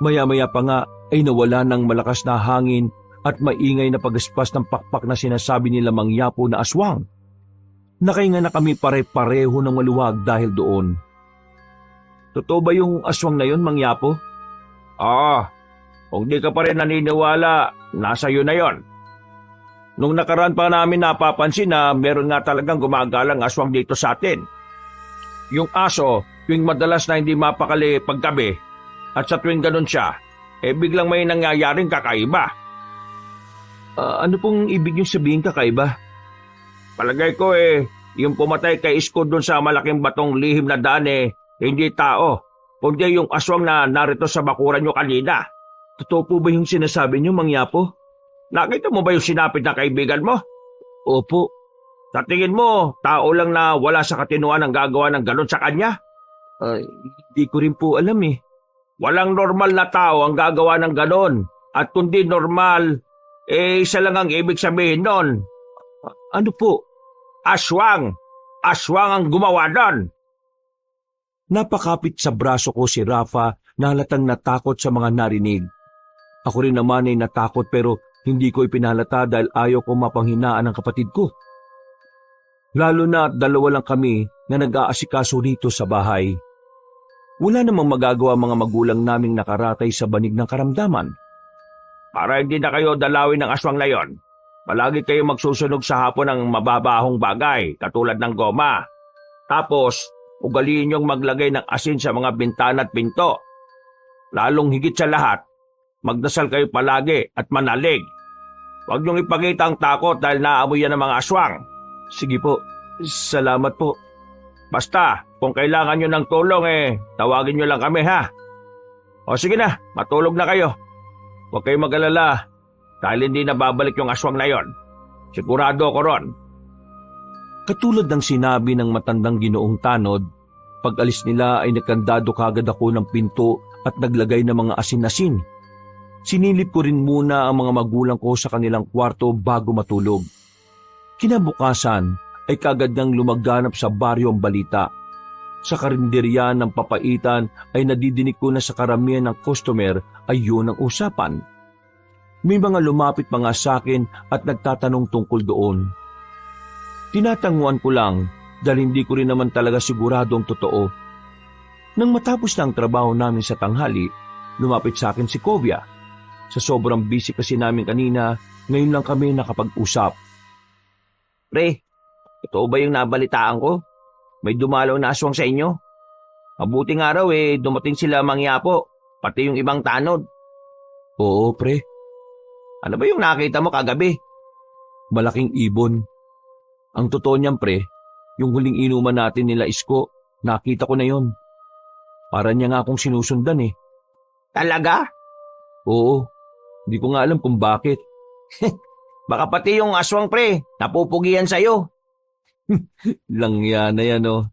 S1: Maya-maya pa nga ay nawala ng malakas na hangin at maingay na pagaspas ng pakpak na sinasabi nila Mang Yapo na aswang. Nakahinga na kami pare-pareho ng maluwag dahil doon. Totoo ba yung aswang na yun, Mang Yapo?
S3: Kung di ka pa rin naniniwala, nasa iyo na yon. Nung nakaraan pa namin napapansin na meron nga talagang gumagalang aswang dito sa atin. Yung aso, tuwing madalas na hindi mapakali paggabi, at sa tuwing ganun siya, biglang may nangyayaring kakaiba.
S1: Ano pong ibig yung sabihin kakaiba?
S3: Palagay ko yung pumatay kay Isko doon sa malaking batong lihim na daan hindi tao, kundi yung aswang na narito sa bakuran nyo kanina.
S1: Totoo po ba yung sinasabi niyo, Mang Yapo?
S3: Nakita mo ba yung sinapit na kaibigan mo?
S1: Opo.
S3: Sa tingin mo, tao lang na wala sa katinuan ang gagawa ng ganon sa kanya?
S1: Hindi ko rin po alam eh.
S3: Walang normal na tao ang gagawa ng ganon. At kundi normal, isa lang ang ibig sabihin nun.
S1: Ano po?
S3: Aswang! Aswang ang gumawa nun!
S1: Napakapit sa braso ko si Rafa na halatang natakot sa mga narinig. Ako rin naman ay natakot pero hindi ko ipinalata dahil ayaw ko mapanghinaan ang kapatid ko. Lalo na dalawa lang kami na nag-aasikaso rito sa bahay. Wala namang magagawa mga magulang naming nakaratay sa banig ng karamdaman.
S3: Para hindi na kayo dalawin ng aswang na yon, palagi kayo magsusunog sa hapon ng mababahong bagay katulad ng goma. Tapos, ugaliin niyong maglagay ng asin sa mga bintana at pinto. Lalong higit sa lahat, magdasal kayo palagi at manalig. Huwag niyong ipakita ang takot dahil naamoy yan ng mga aswang.
S1: Sige po, salamat po.
S3: Basta, kung kailangan niyo ng tulong tawagin niyo lang kami ha. O sige na, matulog na kayo. Huwag kayong mag-alala dahil hindi na babalik yung aswang na yon. Sigurado ko ron.
S1: Katulad ng sinabi ng matandang Ginoong Tanod, pag-alis nila ay nakandado kagad ako ng pinto at naglagay ng mga asin-asin. Sinilip ko rin muna ang mga magulang ko sa kanilang kwarto bago matulog. Kinabukasan ay kagad nang lumaganap sa baryo ang balita. Sa karinderya ng papaitan ay nadidinig ko na sa karamihan ng customer ay yun ang usapan. May mga lumapit mga sa akin at nagtatanong tungkol doon. Tinatanguan ko lang dahil hindi ko rin naman talaga sigurado ang totoo. Nang matapos na ang trabaho namin sa tanghali, lumapit sa akin si Kovia. Sa sobrang busy kasi namin kanina, ngayon lang kami nakapag-usap.
S3: Pre, ito ba yung nabalitaan ko? May dumalaw na aswang sa inyo? Mabuting araw dumating sila Mang Yapo, pati yung ibang tanod.
S1: Oo, pre.
S3: Ano ba yung nakita mo kagabi?
S1: Malaking ibon. Ang totoo niyan, pre, yung huling inuman natin nila Isko, nakita ko na yon. Para niya nga akong sinusundan eh.
S3: Talaga?
S1: Oo, hindi ko nga alam kung bakit.
S3: Baka pati yung aswang pre, napupugian sa'yo.
S1: Langya na yan oh.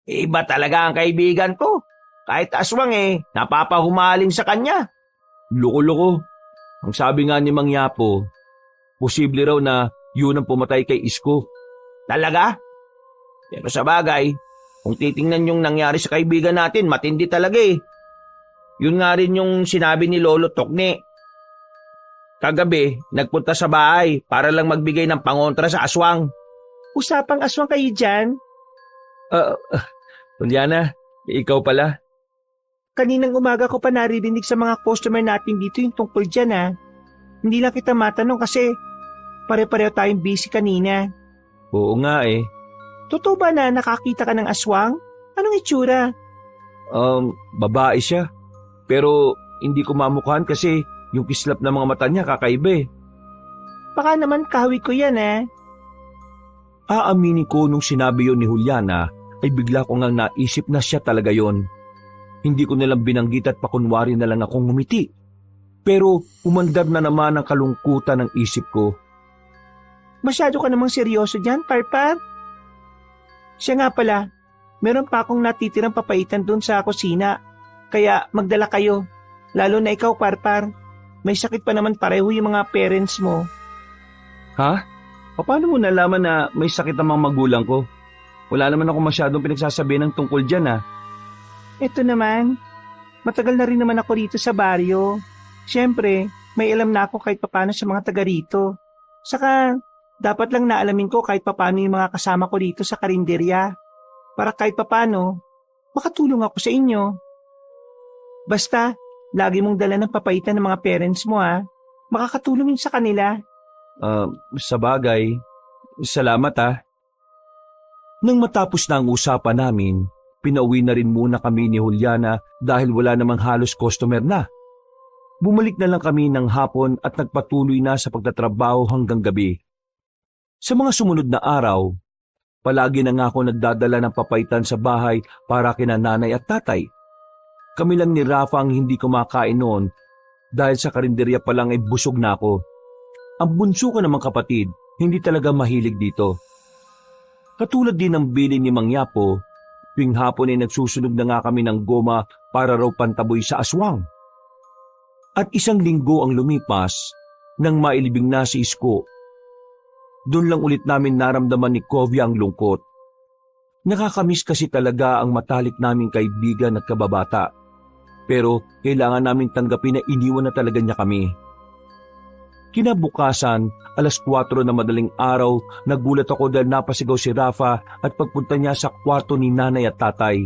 S3: Iba talaga ang kaibigan ko. Kahit aswang napapahumaling sa kanya.
S1: Loko-loko. Ang sabi nga ni Mang Yapo, posible raw na yun ang pumatay kay Isko.
S3: Talaga? Pero sa bagay, kung titingnan yung nangyari sa kaibigan natin, matindi talaga Yun nga rin yung sinabi ni Lolo Tokne. Kagabi, nagpunta sa bahay para lang magbigay ng pangontra sa aswang.
S4: Usapang aswang kayo dyan?
S1: Juliana, ikaw pala.
S4: Kaninang umaga ko pa naririnig sa mga customer natin dito yung tungkol dyan Hindi lang kita matanong kasi pare-pareho tayong busy kanina.
S1: Oo nga
S4: Totoo ba na nakakita ka ng aswang? Anong itsura?
S1: Babae siya. Pero hindi ko mamukhaan kasi yung kislap ng mga mata niya kakaiba
S4: Baka naman kahawig ko yan
S1: Aaminin ko nung sinabi yon ni Juliana ay bigla ko ngang naisip na siya talaga yon. Hindi ko nalang binanggit at pakunwari na lang akong ngumiti. Pero umandar na naman ang kalungkutan ng isip ko.
S4: Masyado ka namang seryoso dyan, Parpar. Siya nga pala, meron pa akong natitirang papaitan doon sa kusina. Kaya magdala kayo. Lalo na ikaw, Parpar. May sakit pa naman pareho yung mga parents mo.
S1: Ha? Paano mo nalaman na may sakit ang mga magulang ko? Wala naman ako masyadong pinagsasabihan ng tungkol dyan
S4: Ito naman, matagal na rin naman ako rito sa baryo. Siyempre, may alam na ako kahit papano sa mga taga rito. Saka, dapat lang naalamin ko kahit papano yung mga kasama ko rito sa karinderya. Para kahit papano, makatulong ako sa inyo. Basta, lagi mong dala ng papaitan ng mga parents mo Makakatulong yun sa kanila.
S1: Sa bagay, salamat Nang matapos na ang usapan namin, pinauwi na rin muna kami ni Juliana dahil wala namang halos customer na. Bumalik na lang kami ng hapon at nagpatuloy na sa pagtatrabaho hanggang gabi. Sa mga sumunod na araw, palagi na nga ako nagdadala ng papaitan sa bahay para kina nanay at tatay. Kami lang ni Rafa ang hindi kumakain noon dahil sa karinderya pa lang ay busog na ako. Ang bunso ko namang kapatid, hindi talaga mahilig dito. Katulad din ng bili ni Mang Yapo, tuwing hapon ay nagsusunog na nga kami ng goma para raw pantaboy sa aswang. At 1 linggo ang lumipas nang mailibing na si Isko. Doon lang ulit namin naramdaman ni Kovia ang lungkot. Nakakamiss kasi talaga ang matalik naming kaibigan at kababata. Pero kailangan naming tanggapin na iniwan na talaga niya kami. Kinabukasan, 4:00 na madaling araw, nagulat ako dahil napasigaw si Rafa at pagpunta niya sa kwarto ni nanay at tatay.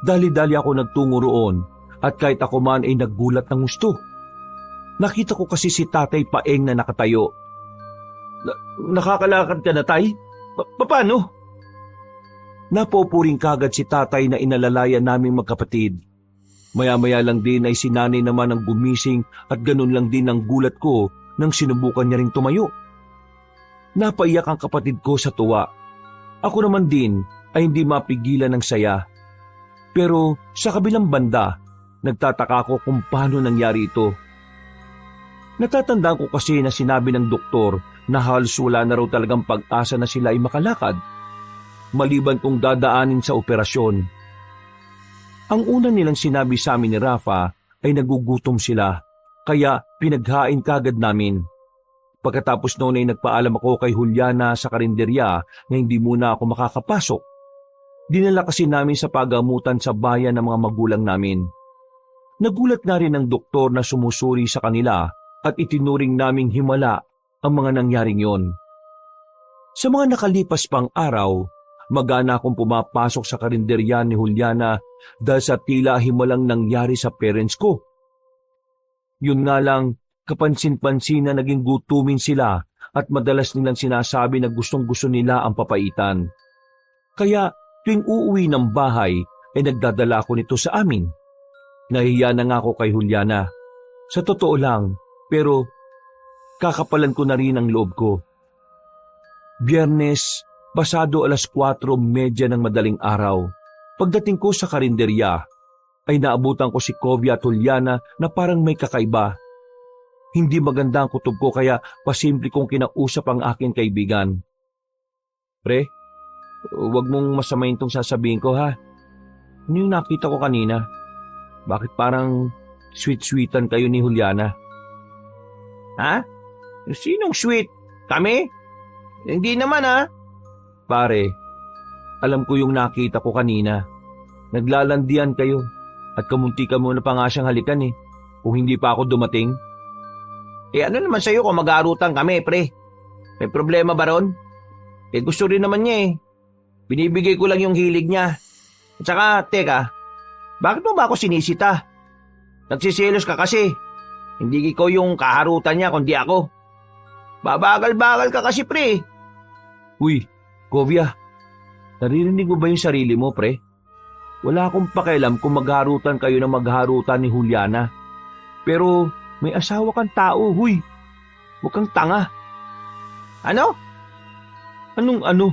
S1: Dali-dali ako nagtungo roon at kahit ako man ay nagulat ng gusto. Nakita ko kasi si tatay paeng na nakatayo. Nakakalakad ka na, tay? Paano? Napupuring kagad si tatay na inalalayan naming magkapatid. Maya-maya lang din ay si nanay naman ang gumising at ganun lang din ang gulat ko nang sinubukan niya ring tumayo. Napaiyak ang kapatid ko sa tuwa. Ako naman din ay hindi mapigilan ng saya. Pero sa kabilang banda, nagtataka ako kung paano nangyari ito. Natatandaan ko kasi na sinabi ng doktor na halos wala na raw talagang pag-asa na sila ay makalakad, maliban kung dadaanin sa operasyon. Ang una nilang sinabi sa amin ni Rafa ay nagugutom sila, kaya pinaghain kagad namin. Pagkatapos noon ay nagpaalam ako kay Juliana sa karinderya na hindi muna ako makakapasok. Dinala kasi namin sa pagamutan sa bayan ng mga magulang namin. Nagulat na rin ang doktor na sumusuri sa kanila at itinuring naming himala ang mga nangyaring yon. Sa mga nakalipas pang araw, magana akong pumapasok sa karinderya ni Juliana dahil sa tila himalang nangyari sa parents ko. Yun nga lang, kapansin-pansin na naging gutumin sila at madalas nilang sinasabi na gustong-gusto nila ang papaitan. Kaya tuwing uuwi ng bahay ay nagdadala ako nito sa amin. Nahihiya na nga ako kay Juliana. Sa totoo lang, pero kakapalan ko na rin ang loob ko. Biyernes, pasado 4:30 ng madaling araw. Pagdating ko sa karinderya, ay naabutan ko si Kovia at Juliana na parang may kakaiba. Hindi maganda ang kutob ko kaya pasimple kong kinausap ang aking kaibigan. Pre, huwag mong masamayin tong sasabihin ko ha. Ano yung nakita ko kanina? Bakit parang sweet-sweetan kayo ni Juliana?
S3: Ha? Sinong sweet? Kami? Hindi naman
S1: Pare, alam ko yung nakita ko kanina. Naglalandian kayo at kamunti ka muna pa nga siyang halikan kung hindi pa ako dumating.
S3: Ano naman sa'yo kung mag-aarutan kami, pre? May problema ba ron? Gusto rin naman niya Binibigay ko lang yung hilig niya. At saka, teka, bakit mo ba ako sinisita? Nagsiselos ka kasi. Hindi ikaw yung kaharutan niya kundi ako. Babagal-bagal ka kasi, pre.
S1: Uy, Kovia, naririnig mo ba yung sarili mo, pre? Wala akong pakialam kung magharutan kayo na magharutan ni Juliana. Pero may asawa kang tao, huy. Huwag kang tanga.
S3: Ano?
S1: Anong ano?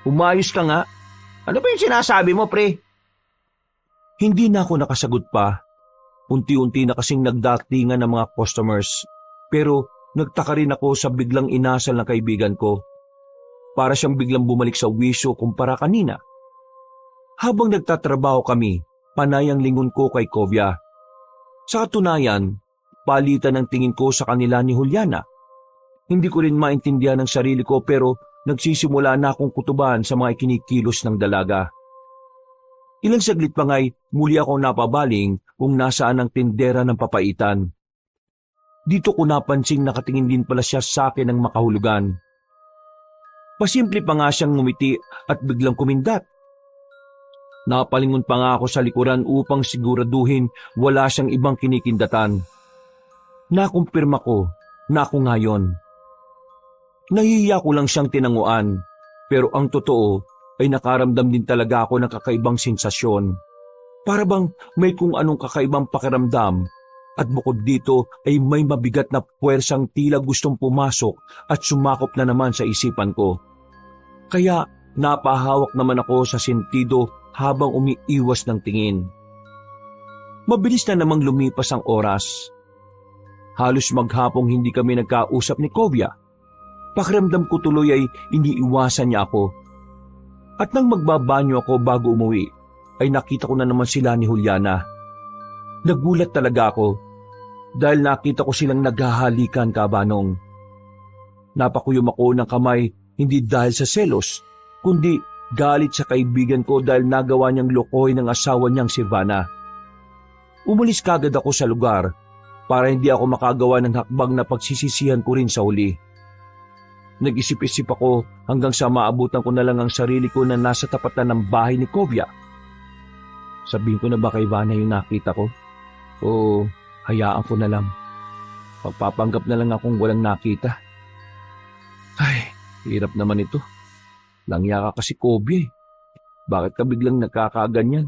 S1: Umayos ka nga.
S3: Ano ba yung sinasabi mo, pre?
S1: Hindi na ako nakasagot pa. Unti-unti na kasing nagdatingan ng mga customers. Pero nagtaka rin ako sa biglang inasal ng kaibigan ko. para siyang biglang bumalik sa wisyo kumpara kanina. Habang nagtatrabaho kami, panay ang lingon ko kay Kovia. Sa katunayan, palitan ang tingin ko sa kanila ni Juliana. Hindi ko rin maintindihan ang sarili ko pero nagsisimula na akong kutuban sa mga ikinikilos ng dalaga. Ilang saglit pa nga'y muli akong napabaling kung nasaan ang tindera ng papaitan. Dito ko napansing nakatingin din pala siya sa akin ng makahulugan. Pasimple pa nga siyang ngumiti at biglang kumindat. Napalingon pa nga ako sa likuran upang siguraduhin wala siyang ibang kinikindatan. Nakumpirma ko na ako ngayon. Nahihiya ko lang siyang tinanguan pero ang totoo ay nakaramdam din talaga ako ng kakaibang sensasyon. Para bang may kung anong kakaibang pakiramdam at bukod dito ay may mabigat na puwersang tila gustong pumasok at sumakop na naman sa isipan ko. Kaya napahawak naman ako sa sentido habang umiiwas ng tingin. Mabilis na namang lumipas ang oras. Halos maghapong hindi kami nagkausap ni Kovia. Pakiramdam ko tuloy ay iniiwasan niya ako. At nang magbabanyo ako bago umuwi, ay nakita ko na naman sila ni Juliana. Nagulat talaga ako dahil nakita ko silang naghahalikan kabanong. Napakuyom ako ng kamay hindi dahil sa selos, kundi galit sa kaibigan ko dahil nagawa niyang lokoy ng asawa niyang si Vanna. Umalis kagad ako sa lugar para hindi ako makagawa ng hakbang na pagsisisihan ko rin sa huli. Nag-isip-isip ako hanggang sa maabutan ko na lang ang sarili ko na nasa tapat na ng bahay ni Kovia. Sabihin ko na ba kay Vanna yung nakita ko? O hayaan ko na lang? Pagpapanggap na lang akong walang nakita. Ay, hirap naman ito. Langya ka kasi Kovia eh. Bakit ka biglang nagkakaganyan?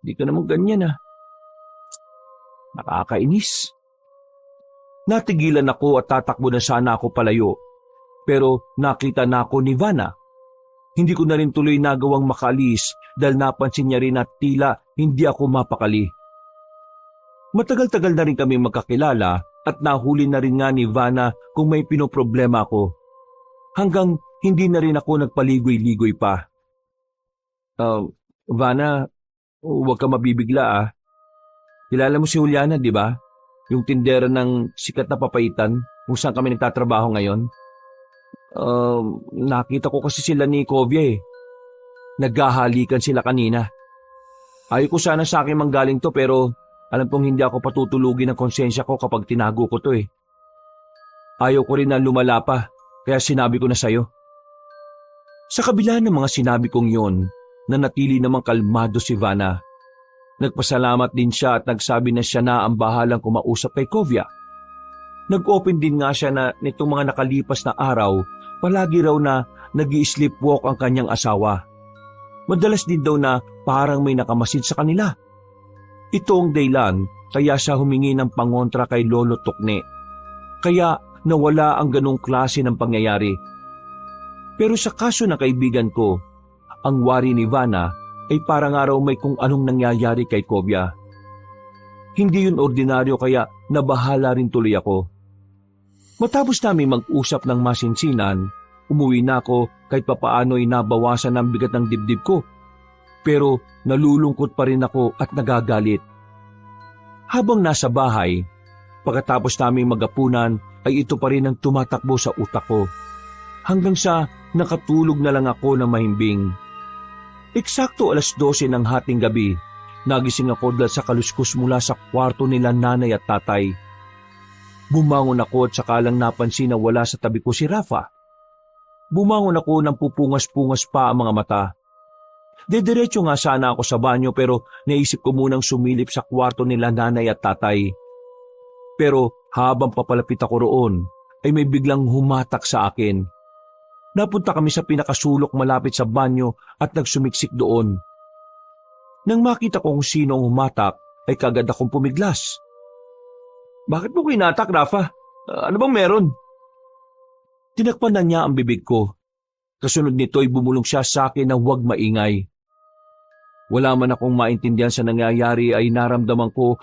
S1: Di ka naman ganyan ah. Nakakainis. Natigilan ako at tatakbo na sana ako palayo. Pero nakita na ako ni Vanna. Hindi ko na rin tuloy nagawang makalis dahil napansin niya rin at tila hindi ako mapakali. Matagal-tagal na rin kami magkakilala at nahuli na rin nga ni Vanna kung may pinoproblema ako. Hanggang hindi na rin ako nagpaligoy-ligoy pa. Vanna, huwag ka mabibigla ah. Kilala mo si Juliana, di ba? Yung tindera ng sikat na papaitan kung saan kami nagtatrabaho ngayon. Nakita ko kasi sila ni Kovia eh. Naghahalikan sila kanina. Ayaw ko sana sa akin manggaling to pero alam kong hindi ako patutulugin ng konsensya ko kapag tinago ko to eh. Ayaw ko rin na lumala pa kaya sinabi ko na sayo. Sa kabila ng mga sinabi kong yon, nanatili namang kalmado si Vanna. Nagpasalamat din siya at nagsabi na siya na ang bahalang kumausap kay Kovia. Nag-open din nga siya na nitong mga nakalipas na araw, palagi raw na nag-i-sleepwalk ang kanyang asawa. Madalas din daw na parang may nakamasid sa kanila. Ito ang dahilan kaya siya humingi ng pangontra kay Lolo Tokne. Kaya nawala ang ganong klase ng pangyayari. Pero sa kaso ng kaibigan ko, ang wari ni Vanna ay parang araw may kung anong nangyayari kay Kovia. Hindi yun ordinaryo kaya nabahala rin tuloy ako. Matapos namin mag-usap ng masinsinan, umuwi na ako kahit papaano'y nabawasan ang bigat ng dibdib ko. Pero nalulungkot pa rin ako at nagagalit. Habang nasa bahay, pagkatapos naming magapunan ay ito pa rin ang tumatakbo sa utak ko. Hanggang sa nakatulog na lang ako ng mahimbing. Eksakto 12:00 ng hating gabi, nagising ako dahil sa kaluskos mula sa kwarto nila nanay at tatay. Bumangon ako at saka lang napansin na wala sa tabi ko si Rafa. Bumangon ako nang pupungas-pungas pa ang mga mata. Dediretso nga sana ako sa banyo pero naisip ko munang sumilip sa kwarto nila nanay at tatay. Pero habang papalapit ako roon, ay may biglang humatak sa akin. Napunta kami sa pinakasulok malapit sa banyo at nagsumiksik doon. Nang makita ko kung sino ang humatak, ay kagad akong pumiglas. Bakit mo ko inatak, Rafa? Ano bang meron? Tinakpan na niya ang bibig ko. Kasunod nito ay bumulong siya sa akin na huwag maingay. Wala man akong maintindihan sa nangyayari ay naramdaman ko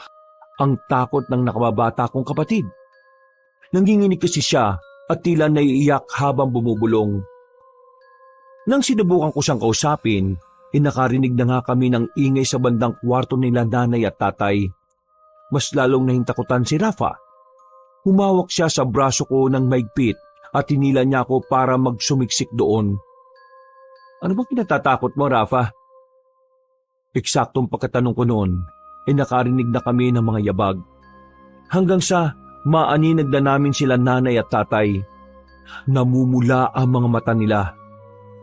S1: ang takot ng nakababata kong kapatid. Nanginginig kasi siya at tila naiiyak habang bumubulong. Nang sinubukan ko siyang kausapin, nakarinig na nga kami ng ingay sa bandang kwarto nila nanay at tatay. Mas lalong nahintakutan si Rafa. Humawak siya sa braso ko ng maigpit at hinila niya ako para magsumiksik doon. Ano bang kinatatakot mo, Rafa? Eksaktong pagkatanong ko noon, nakarinig na kami ng mga yabag. Hanggang sa maaninag na namin sila nanay at tatay. Namumula ang mga mata nila.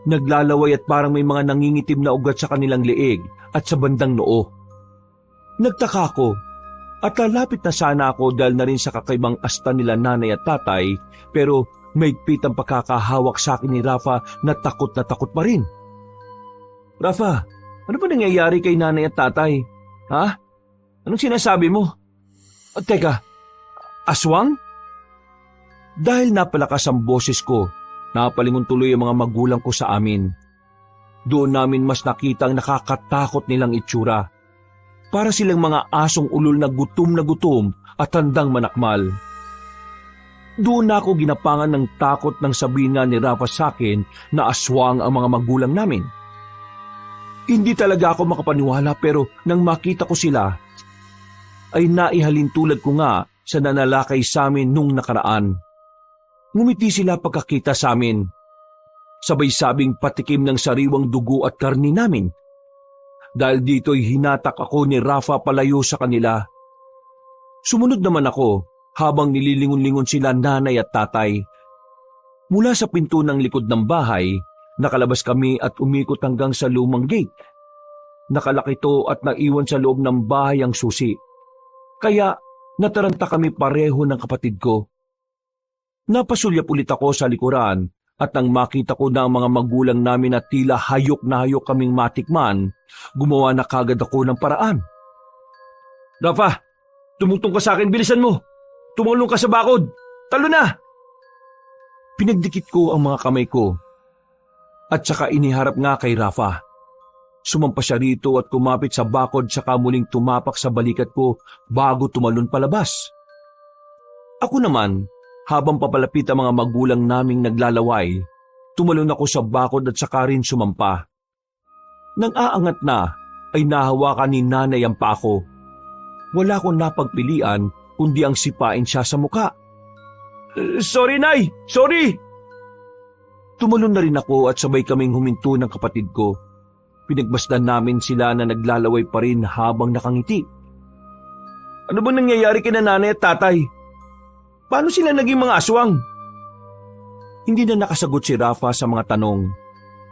S1: Naglalaway at parang may mga nangingitim na ugat sa kanilang leeg at sa bandang noo. Nagtaka ko at lalapit na sana ako dahil na rin sa kakaibang asta nila nanay at tatay, pero maigpit ang pagkakahawak sa akin ni Rafa na takot pa rin. Rafa, ano ba nangyayari kay nanay at tatay? Ha? Anong sinasabi mo? Teka, aswang? Dahil napalakas ang boses ko, napalingon tuloy ang mga magulang ko sa amin. Doon namin mas nakita ang nakakatakot nilang itsura. Para silang mga asong ulol na gutom at handang manakmal. Doon na ako ginapangan ng takot nang sabihin nga ni Rafa sa akin na aswang ang mga magulang namin. Hindi talaga ako makapaniwala, pero nang makita ko sila, ay naihalin tulad ko nga sa nanalakay sa amin nung nakaraan. Ngumiti sila pagkakita sa amin. Sabay sabing patikim ng sariwang dugo at karni namin. Dahil dito'y hinatak ako ni Rafa palayo sa kanila. Sumunod naman ako habang nililingon-lingon sila nanay at tatay. Mula sa pinto ng likod ng bahay, nakalabas kami at umikot hanggang sa lumang gate. Nakalaki ito at naiwan sa loob ng bahay ang susi. Kaya nataranta kami pareho ng kapatid ko. Napasulyap ulit ako sa likuran. At nang makita ko na ang mga magulang namin at tila hayok na hayok kaming matikman, gumawa na kagad ako ng paraan. Rafa, tumutong ka sa akin, bilisan mo! Tumulong ka sa bakod! Talo na! Pinagdikit ko ang mga kamay ko at saka iniharap nga kay Rafa. Sumampa siya rito at kumapit sa bakod saka muling tumapak sa balikat ko bago tumalon palabas. Ako naman, habang papalapit ang mga magulang naming naglalaway, tumalon ako sa bakod at saka rin sumampa. Nang aangat na, ay nahawakan ni nanay ang pako. Wala akong napagpilian kundi ang sipain siya sa muka. Sorry, Nay! Sorry! Tumalon na rin ako at sabay kaming huminto ng kapatid ko. Pinagmasdan namin sila na naglalaway pa rin habang nakangiti. Ano ba nangyayari kina nanay at tatay? Paano sila naging mga aswang? Hindi na nakasagot si Rafa sa mga tanong.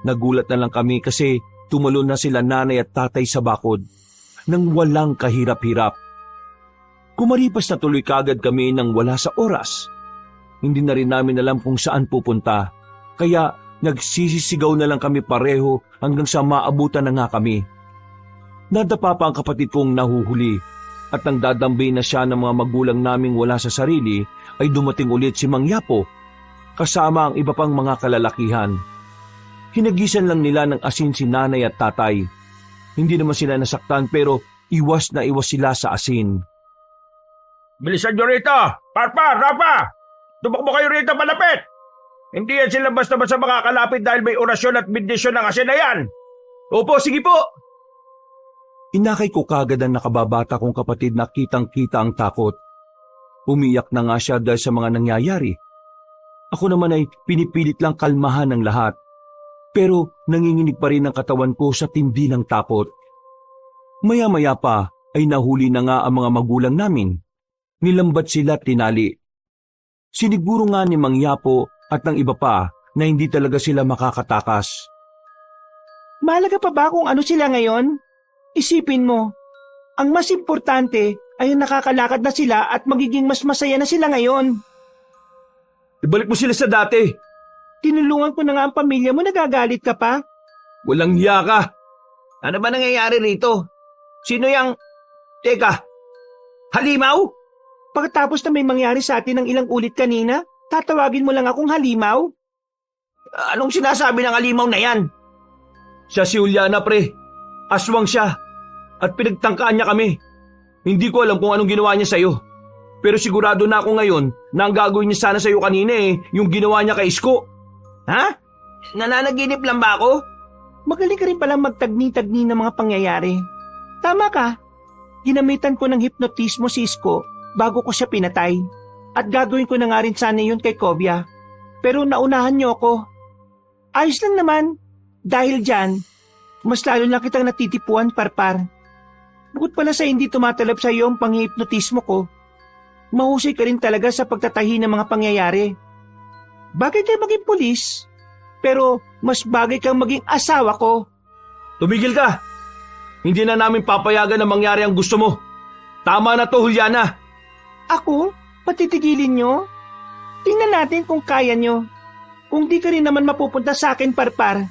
S1: Nagulat na lang kami kasi tumalon na sila nanay at tatay sa bakod nang walang kahirap-hirap. Kumaripas na tuloy kagad kami nang wala sa oras. Hindi na rin namin alam kung saan pupunta, kaya nagsisisigaw na lang kami pareho hanggang sa maabutan na nga kami. Nadapa pa ang kapatid kong nahuhuli at nang dadambay na siya ng mga magulang naming wala sa sarili, ay dumating ulit si Mang Yapo, kasama ang iba pang mga kalalakihan. Hinagisan lang nila ng asin si nanay at tatay. Hindi naman sila nasaktan pero iwas na iwas sila sa asin.
S3: Bilisan nyo rito! Parpa! Rafa! Tumakbo kayo rito malapit! Hindi yan sila basta-basta makakalapit dahil may orasyon at bendisyon ng asin na yan! Opo, sige po!
S1: Inakay ko kagad ang nakababata kong kapatid na kitang-kita ang takot. Umiyak na nga siya dahil sa mga nangyayari. Ako naman ay pinipilit lang kalmahan ng lahat. Pero nanginginig pa rin ang katawan ko sa tindi ng takot. Maya-maya pa ay nahuli na nga ang mga magulang namin. Nilambat sila at tinali. Siniguro nga ni Mang Yapo at ng iba pa na hindi talaga sila makakatakas.
S4: Mahalaga pa ba kung ano sila ngayon? Isipin mo, ang mas importante ay nakakalakad na sila at magiging mas masaya na sila ngayon.
S1: Ibalik mo sila sa dati.
S4: Tinulungan ko na nga ang pamilya mo, nagagalit ka pa?
S1: Walang hiya ka.
S3: Ano ba nangyayari rito? Sino yang... Teka, halimaw?
S4: Pagkatapos na may mangyari sa atin ng ilang ulit kanina, tatawagin mo lang akong halimaw?
S3: Anong sinasabi ng halimaw na yan?
S1: Siya si Juliana, pre. Aswang siya. At pinagtangkaan niya kami. Hindi ko alam kung anong ginawa niya sa'yo. Pero sigurado na ako ngayon na ang gagawin niya sana sa'yo kanina yung ginawa niya kay Isko.
S3: Ha? Nananaginip lang ba ako?
S4: Magaling ka rin palang magtagni-tagni ng mga pangyayari. Tama ka. Ginamitan ko ng hipnotismo si Isko bago ko siya pinatay. At gagawin ko na nga rin sana yun kay Kovia. Pero naunahan niyo ako. Ayos lang naman. Dahil dyan, mas lalo lang kitang natitipuan, Parpar. Bukod pala sa hindi tumatalab sa iyo ang panghihipnotismo ko, mahusay ka rin talaga sa pagtatahi ng mga pangyayari. Bagay kayo maging pulis, pero mas bagay kang maging asawa ko.
S1: Tumigil ka! Hindi na namin papayagan na mangyari ang gusto mo. Tama na to, Juliana.
S4: Ako? Patitigilin nyo? Tingnan natin kung kaya nyo. Kung di ka rin naman mapupunta sa akin, Parpar,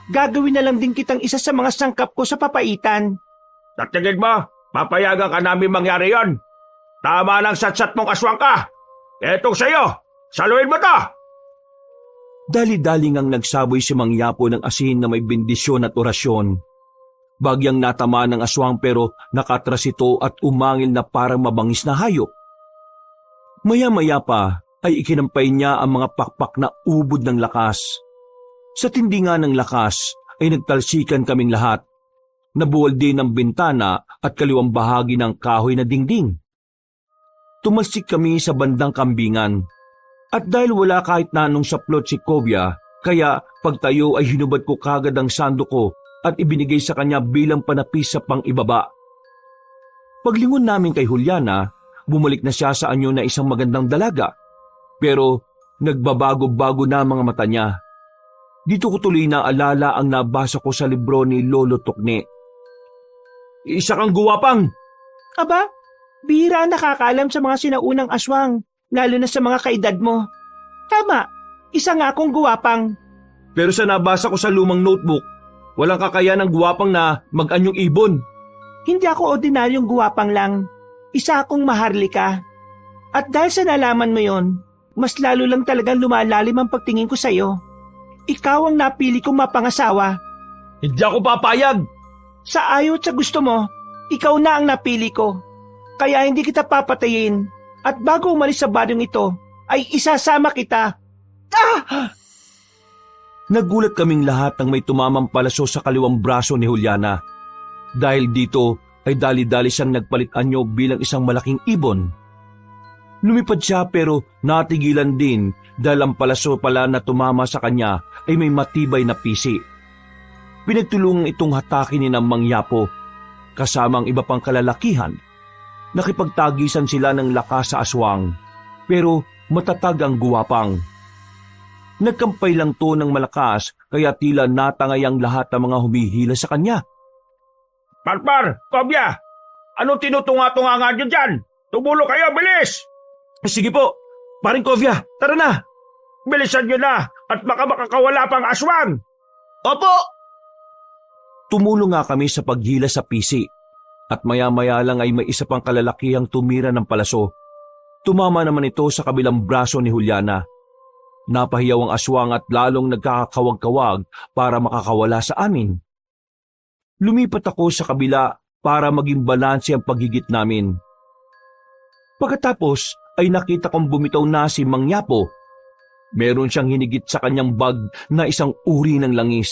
S4: gagawin na lang din kitang isa sa mga sangkap ko sa papaitan.
S3: Sa tingin mo, papayagan ka namin mangyari yon. Tama ng satsat mong aswang ka. Etong sa'yo, saluhin mo to!
S1: Dali-dali ngang nagsaboy si Mang Yapo ng asin na may bendisyon at orasyon. Bagyang natama ng aswang pero nakatras ito at umangil na parang mabangis na hayop. Maya-maya pa ay ikinampay niya ang mga pakpak na ubod ng lakas. Sa tindi nga ng lakas ay nagtalsikan kaming lahat. Nabuwal din ang bintana at kaliwang bahagi ng kahoy na dingding. Tumalsik kami sa bandang kambingan. At dahil wala kahit na anong saplot si Kovia, kaya pagtayo ay hinubad ko kagad ang sando ko at ibinigay sa kanya bilang panapis sa pang-ibaba. Paglingon namin kay Juliana, bumalik na siya sa anyo na isang magandang dalaga. Pero nagbabago-bago na ang mga mata niya. Dito ko tuloy na alala ang nabasa ko sa libro ni Lolo Tokne. Isa kang guwapang!
S4: Aba, bihira ang nakakaalam sa mga sinaunang aswang, lalo na sa mga kaedad mo. Tama, isa nga akong guwapang.
S1: Pero sa nabasa ko sa lumang notebook, walang kakayan ng guwapang na mag-anyong ibon.
S4: Hindi ako ordinaryong guwapang lang. Isa akong maharlika. At dahil sa nalaman mo yon, mas lalo lang talagang lumalalim ang pagtingin ko sa'yo. Ikaw ang napili kong mapangasawa.
S1: Hindi ako papayag!
S4: Sa ayaw at sa gusto mo, ikaw na ang napili ko. Kaya hindi kita papatayin. At bago umalis sa baryong ito, ay isasama kita. Ah!
S1: Nagulat kaming lahat nang may tumamang palaso sa kaliwang braso ni Juliana. Dahil dito ay dali-dali siyang nagpalit anyo bilang isang malaking ibon. Lumipad siya pero natigilan din dahil ang palaso pala na tumama sa kanya ay may matibay na pisi. Pinagtulungan itong hatakin ni ng Mang Yapo, kasama ang iba pang kalalakihan. Nakipagtagisan sila ng lakas sa aswang, pero matatag ang guwapang. Nagkampay lang to ng malakas kaya tila natangay ang lahat ng mga humihila sa kanya.
S3: Parpar, Kovia, anong tinutunga-tunga nga nyo dyan? Tumulo kayo, bilis!
S1: Sige po, paring Kovia, tara na!
S3: Bilisan nyo na at baka makakawala pang aswang!
S4: Opo!
S1: Tumulong nga kami sa paghila sa pisi at maya-maya lang ay may isa pang kalalakihang tumira ng palaso. Tumama naman ito sa kabilang braso ni Juliana. Napahiyaw ang aswang at lalong nagkakawag-kawag para makakawala sa amin. Lumipat ako sa kabila para maging balanse ang paggigit namin. Pagkatapos ay nakita kong bumitaw na si Mang Yapo. Meron siyang hinigit sa kanyang bag na isang uri ng langis.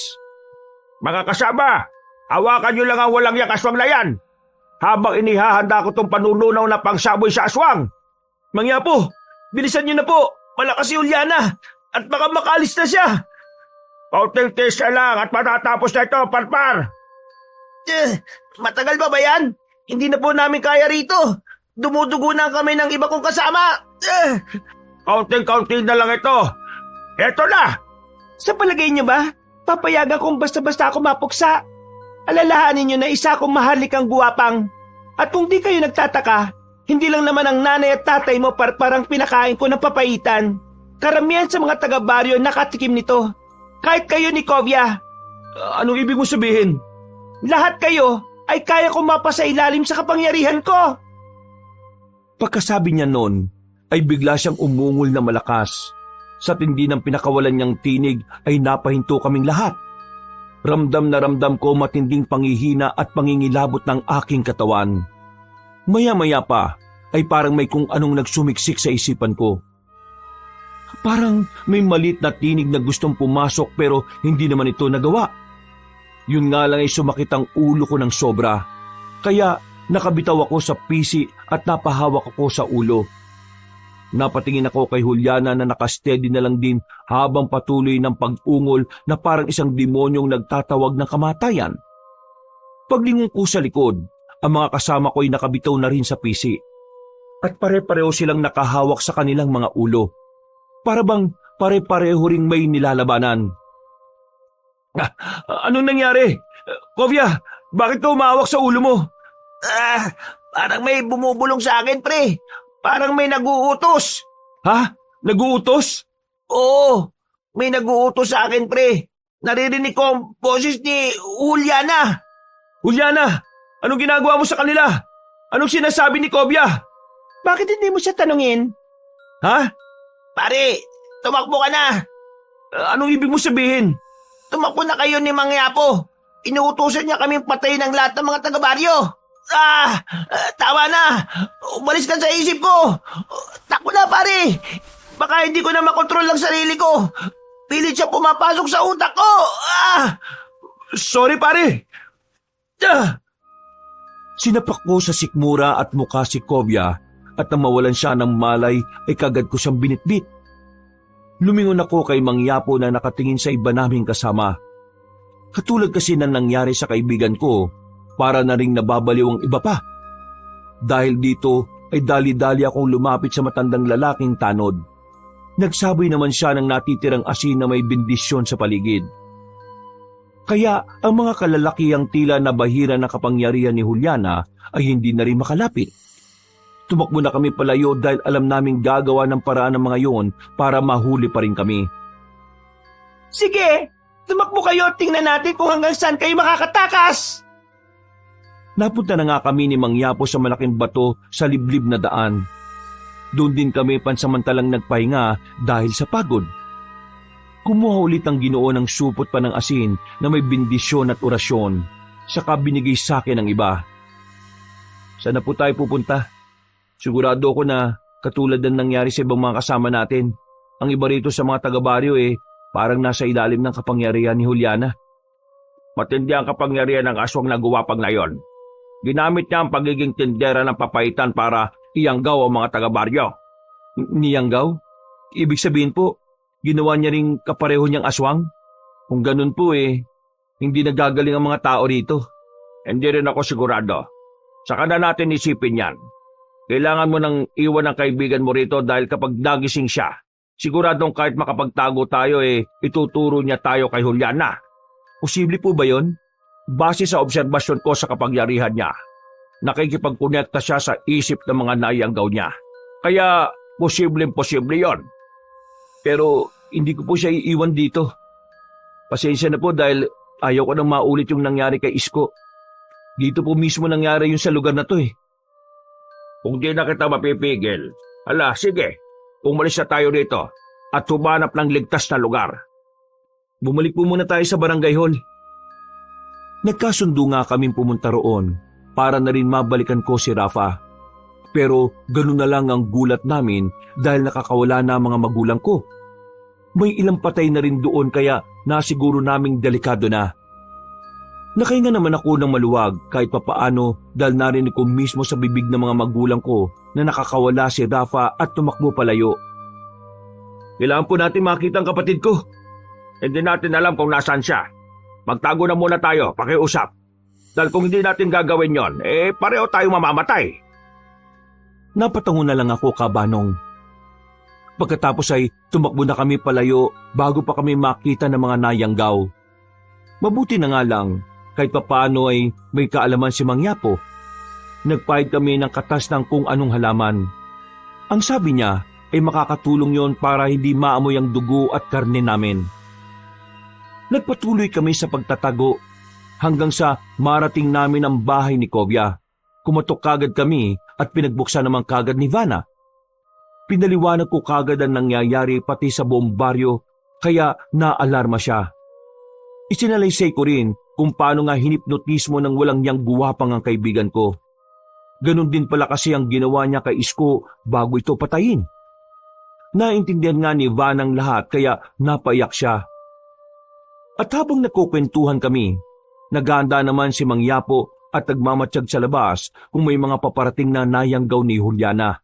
S3: Mga kasama, hawakan nyo lang ang walang yak aswang na yan habang inihahanda ko tong panununaw na pangsaboy sa aswang.
S1: Mang Yapo, bilisan niyo na po! Malakas si Juliana at baka makalis na siya.
S3: Kaunting test lang at matatapos na ito, Parpar.
S4: Matagal pa ba yan? Hindi na po namin kaya rito. Dumudugo na kami ng iba kong kasama.
S3: Kaunting-kaunting na lang ito. Eto na!
S4: Sa palagay niyo ba, papayagan kong basta-basta ako mapuksa? Alalahanin niyo na isa akong maharlikang guwapang. At kung di kayo nagtataka, hindi lang naman ang nanay at tatay mo parang pinakain ko ng papaitan. Karamihan sa mga taga-baryo nakatikim nito. Kahit kayo ni Kovia.
S1: Anong ibig mo sabihin?
S4: Lahat kayo ay kaya kong mapasa ilalim sa kapangyarihan ko.
S1: Pagkasabi niya noon, ay bigla siyang umungol na malakas. Sa tindi ng pinakawalan niyang tinig ay napahinto kaming lahat. Ramdam na ramdam ko matinding panghihina at pangingilabot ng aking katawan. Maya-maya pa ay parang may kung anong nagsumiksik sa isipan ko. Parang may malit na tinig na gustong pumasok pero hindi naman ito nagawa. Yun nga lang ay sumakit ang ulo ko ng sobra. Kaya nakabitaw ako sa pisi at napahawak ako sa ulo. Napatingin ako kay Juliana na nakasteady na lang din habang patuloy ng pag-ungol na parang isang demonyong nagtatawag ng kamatayan. Paglingon ko sa likod, ang mga kasama ko ay nakabitaw na rin sa pisi. At pare-pareho silang nakahawak sa kanilang mga ulo. Para bang pare-pareho ring may nilalabanan. Anong nangyari? Kovya, bakit ka umawak sa ulo mo?
S3: Parang may bumubulong sa akin, pre. Parang may naguutos.
S1: Ha? Naguutos?
S3: Oo, may naguutos sa akin, pre. Naririnig ko ang boses ni Juliana.
S1: Juliana, anong ginagawa mo sa kanila? Anong sinasabi ni Kovya?
S4: Bakit hindi mo siya tanungin?
S1: Ha?
S3: Pare, tumakbo ka na.
S1: Anong ibig mo sabihin?
S3: Tumakbo na kayo ni Mang Yapo. Inuutusan niya kaming patayin ng lahat ng mga taga-baryo. Tama na. Umalis ka sa isip ko. Takbo na, pare. Baka hindi ko na makontrol ang sarili ko. Pilit siya pumapasok sa utak ko.
S1: Sorry, pare. Sinapak ko sa sikmura at mukha si Kovya at nang mawalan siya ng malay ay kagad ko siyang binitbit. Lumingon ako kay Mang Yapo na nakatingin sa iba naming kasama. Katulad kasi na nangyari sa kaibigan ko, para na ring nababaliw ang iba pa. Dahil dito ay dali-dali akong lumapit sa matandang lalaking tanod. Nagsaboy naman siya ng natitirang asin na may bendisyon sa paligid. Kaya ang mga kalalakihang tila na bahira na kapangyarihan ni Juliana ay hindi na rin makalapit. Tumakbo na kami palayo dahil alam naming gagawa ng paraan ng mga yon para mahuli pa rin kami.
S4: Sige, tumakbo kayo at tingnan natin kung hanggang saan kayo makakatakas.
S1: Napunta na nga kami ni Mang Yapo sa malaking bato sa liblib na daan. Doon din kami pansamantalang nagpahinga dahil sa pagod. Kumuha ulit ang Ginoo ng supot pa ng asin na may bendisyon at orasyon, saka binigay sa akin ang iba. Saan na po tayo pupunta? Sigurado ako na katulad ng nangyari sa ibang mga kasama natin. Ang iba rito sa mga taga-baryo parang nasa ilalim ng kapangyarihan ni Juliana.
S2: Matindi ang kapangyarihan ng aswang na guwapang na yon. Ginamit niya ang pagiging tindera ng papaitan para ianggaw ang mga taga-baryo.
S1: Niyanggaw? Ibig sabihin po, ginawa niya ring kapareho niyang aswang? Kung ganun po hindi nagagaling ang mga tao rito.
S2: Hindi rin ako sigurado. Saka na natin isipin yan. Kailangan mo nang iwan ang kaibigan mo rito dahil kapag nagising siya, siguradong kahit makapagtago tayo ituturo niya tayo kay Juliana.
S1: Posible po ba yon?
S2: Base sa obserbasyon ko sa kapangyarihan niya, nakikipagkonekta siya sa isip ng mga naianggaw niya. Kaya posibleng-posible yon.
S1: Pero hindi ko po siya iiwan dito. Pasensya na po dahil ayaw ko nang maulit yung nangyari kay Isko. Dito po mismo nangyari yung sa lugar na to
S2: Kung di na kita mapipigil, sige, umalis na tayo dito at humanap ng ligtas na lugar.
S1: Bumalik po muna tayo sa barangay hall. Nagkasundo nga kaming pumunta roon para na rin mabalikan ko si Rafa. Pero ganun na lang ang gulat namin dahil nakakawala na mga magulang ko. May ilang patay na rin doon kaya nasiguro naming delikado na. Nakahinga naman ako ng maluwag kahit papaano dahil narinig ko mismo sa bibig ng mga magulang ko na nakakawala si Rafa at tumakbo palayo.
S2: Kailangan po natin makita ang kapatid ko. Hindi natin alam kung nasaan siya. Magtago na muna tayo, pakiusap. Dahil kung hindi natin gagawin yon, pareho tayo mamamatay.
S1: Napatango na lang ako, Kabanong. Pagkatapos ay tumakbo na kami palayo bago pa kami makita ng mga nayanggaw. Mabuti na nga lang, kahit papaano ay may kaalaman si Mang Yapo. Nagpahid kami ng katas ng kung anong halaman. Ang sabi niya ay makakatulong yon para hindi maamoy ang dugo at karne namin. Nagpatuloy kami sa pagtatago hanggang sa marating namin ang bahay ni Kovya. Kumatok kagad kami at pinagbuksan naman kagad ni Vanna. Pinaliwanag ko kagad ang nangyayari pati sa buong baryo kaya naalarma siya. Isinalaysay ko rin kung paano nga hinipnotismo ng walang niyang guwapang ang kaibigan ko. Ganon din pala kasi ang ginawa niya kay Isko bago ito patayin. Naintindihan nga ni Van ang lahat kaya napaiyak siya. At habang nagkukwentuhan kami, naghahanda naman si Mang Yapo at nagmamatsyag sa labas kung may mga paparating na nayanggaw ni Juliana.